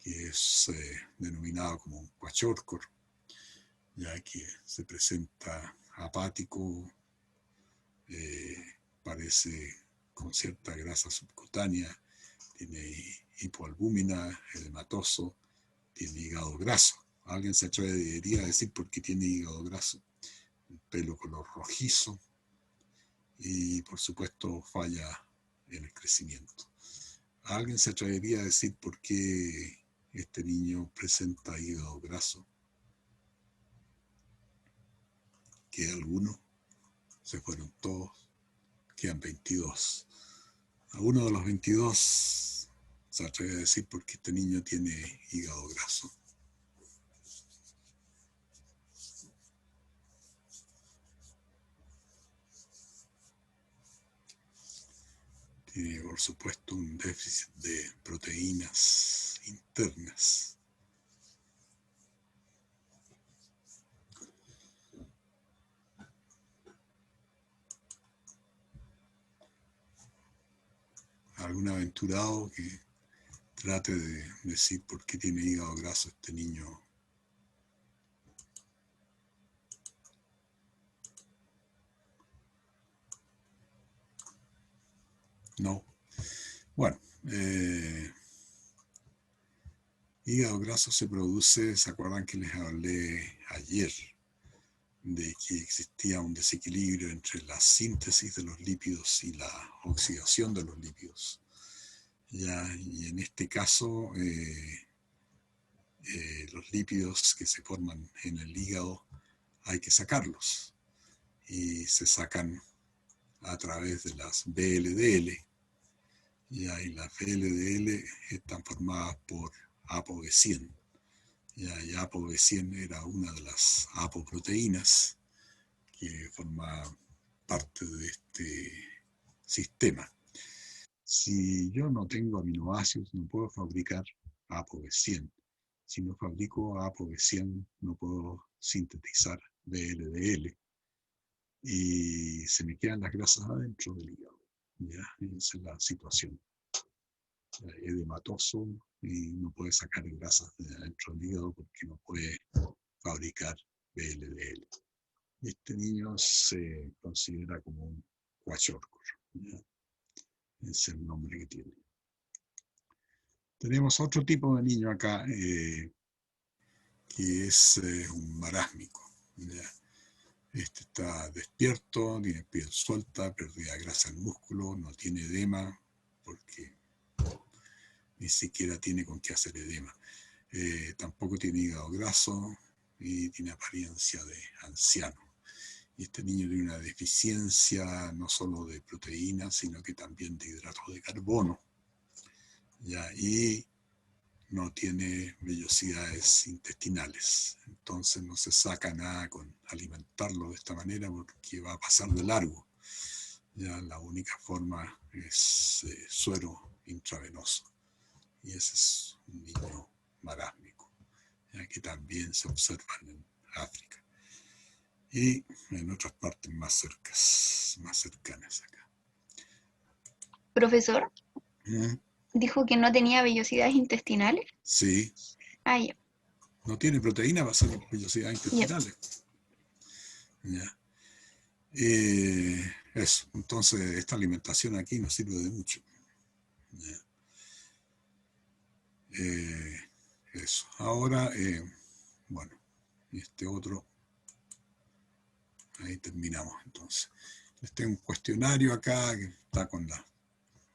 A: que es denominado como un kwashiorkor, ya que se presenta apático, parece con cierta grasa subcutánea, tiene hipoalbúmina, edematoso, tiene hígado graso. Alguien se atrevería a decir por qué tiene hígado graso. El pelo color rojizo y por supuesto falla en el crecimiento. Alguien se atrevería a decir por qué este niño presenta hígado graso. Que algunos se fueron todos. quedan 22. A uno de los 22 se atreve a decir por qué este niño tiene hígado graso. Tiene, por supuesto, un déficit de proteínas internas. ¿Algún aventurado que trate de decir por qué tiene hígado graso este niño? No. Bueno, hígado graso se produce, ¿se acuerdan que les hablé ayer? De que existía un desequilibrio entre la síntesis de los lípidos y la oxidación de los lípidos. ¿Ya? Y en este caso, los lípidos que se forman en el hígado hay que sacarlos. Y se sacan a través de las VLDL. ¿Ya? Y las VLDL están formadas por ApoB100. Y ApoB100 era una de las apoproteínas que forma parte de este sistema. Si yo no tengo aminoácidos, no puedo fabricar ApoB100. Si no fabrico ApoB100, no puedo sintetizar VLDL. Y se me quedan las grasas adentro del hígado. ¿Ya? Esa es la situación. Edematoso y no puede sacar grasas de adentro del hígado porque no puede fabricar VLDL. Este niño se considera como un kwashiorkor. Es el nombre que tiene. Tenemos otro tipo de niño acá que es un marásmico. ¿Ya? Este está despierto, tiene piel suelta, pérdida de grasa en músculo, no tiene edema porque ni siquiera tiene con qué hacer edema. Tampoco tiene hígado graso y tiene apariencia de anciano. Y este niño tiene una deficiencia no solo de proteínas, sino que también de hidratos de carbono. ¿Ya? Y no tiene vellosidades intestinales. Entonces no se saca nada con alimentarlo de esta manera porque va a pasar de largo. Ya la única forma es suero intravenoso. Y ese es un niño marásmico, ya que también se observan en África. Y en otras partes más cercanas acá.
B: Profesor,
A: ¿Mm?
B: dijo que no tenía vellosidades intestinales.
A: Sí.
B: Ah, ya.
A: No tiene proteína, va a ser vellosidades intestinales. Ya. Eso. Entonces, esta alimentación aquí no sirve de mucho. Ya. Eso. Ahora, bueno, este otro. Ahí terminamos entonces. Les tengo un cuestionario acá que está con la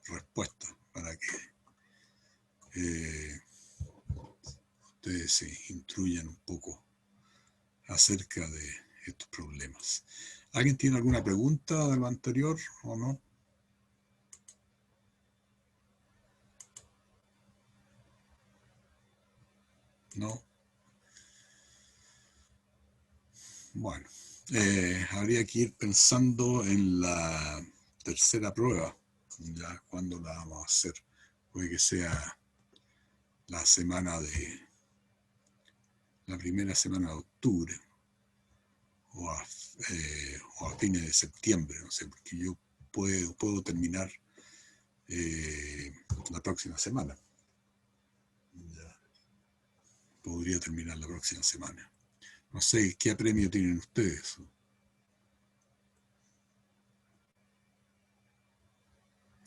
A: respuesta para que ustedes se instruyan un poco acerca de estos problemas. ¿Alguien tiene alguna pregunta de lo anterior o no? No. Bueno, habría que ir pensando en la tercera prueba, ya cuándo la vamos a hacer. Puede que sea la primera semana de octubre o a fines de septiembre, no sé, porque yo puedo terminar la próxima semana. Ya. Podría terminar la próxima semana. No sé, ¿qué apremio tienen ustedes?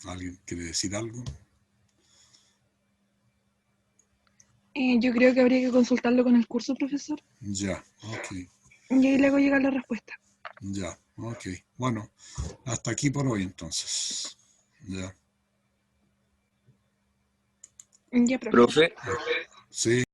A: ¿Alguien quiere decir algo?
C: Yo creo que habría que consultarlo con el curso, profesor.
A: Ya, ok.
C: Y ahí le hago llegar la respuesta.
A: Ya, ok. Bueno, hasta aquí por hoy entonces. Ya.
C: Ya, profe.
D: Profe.
A: Sí.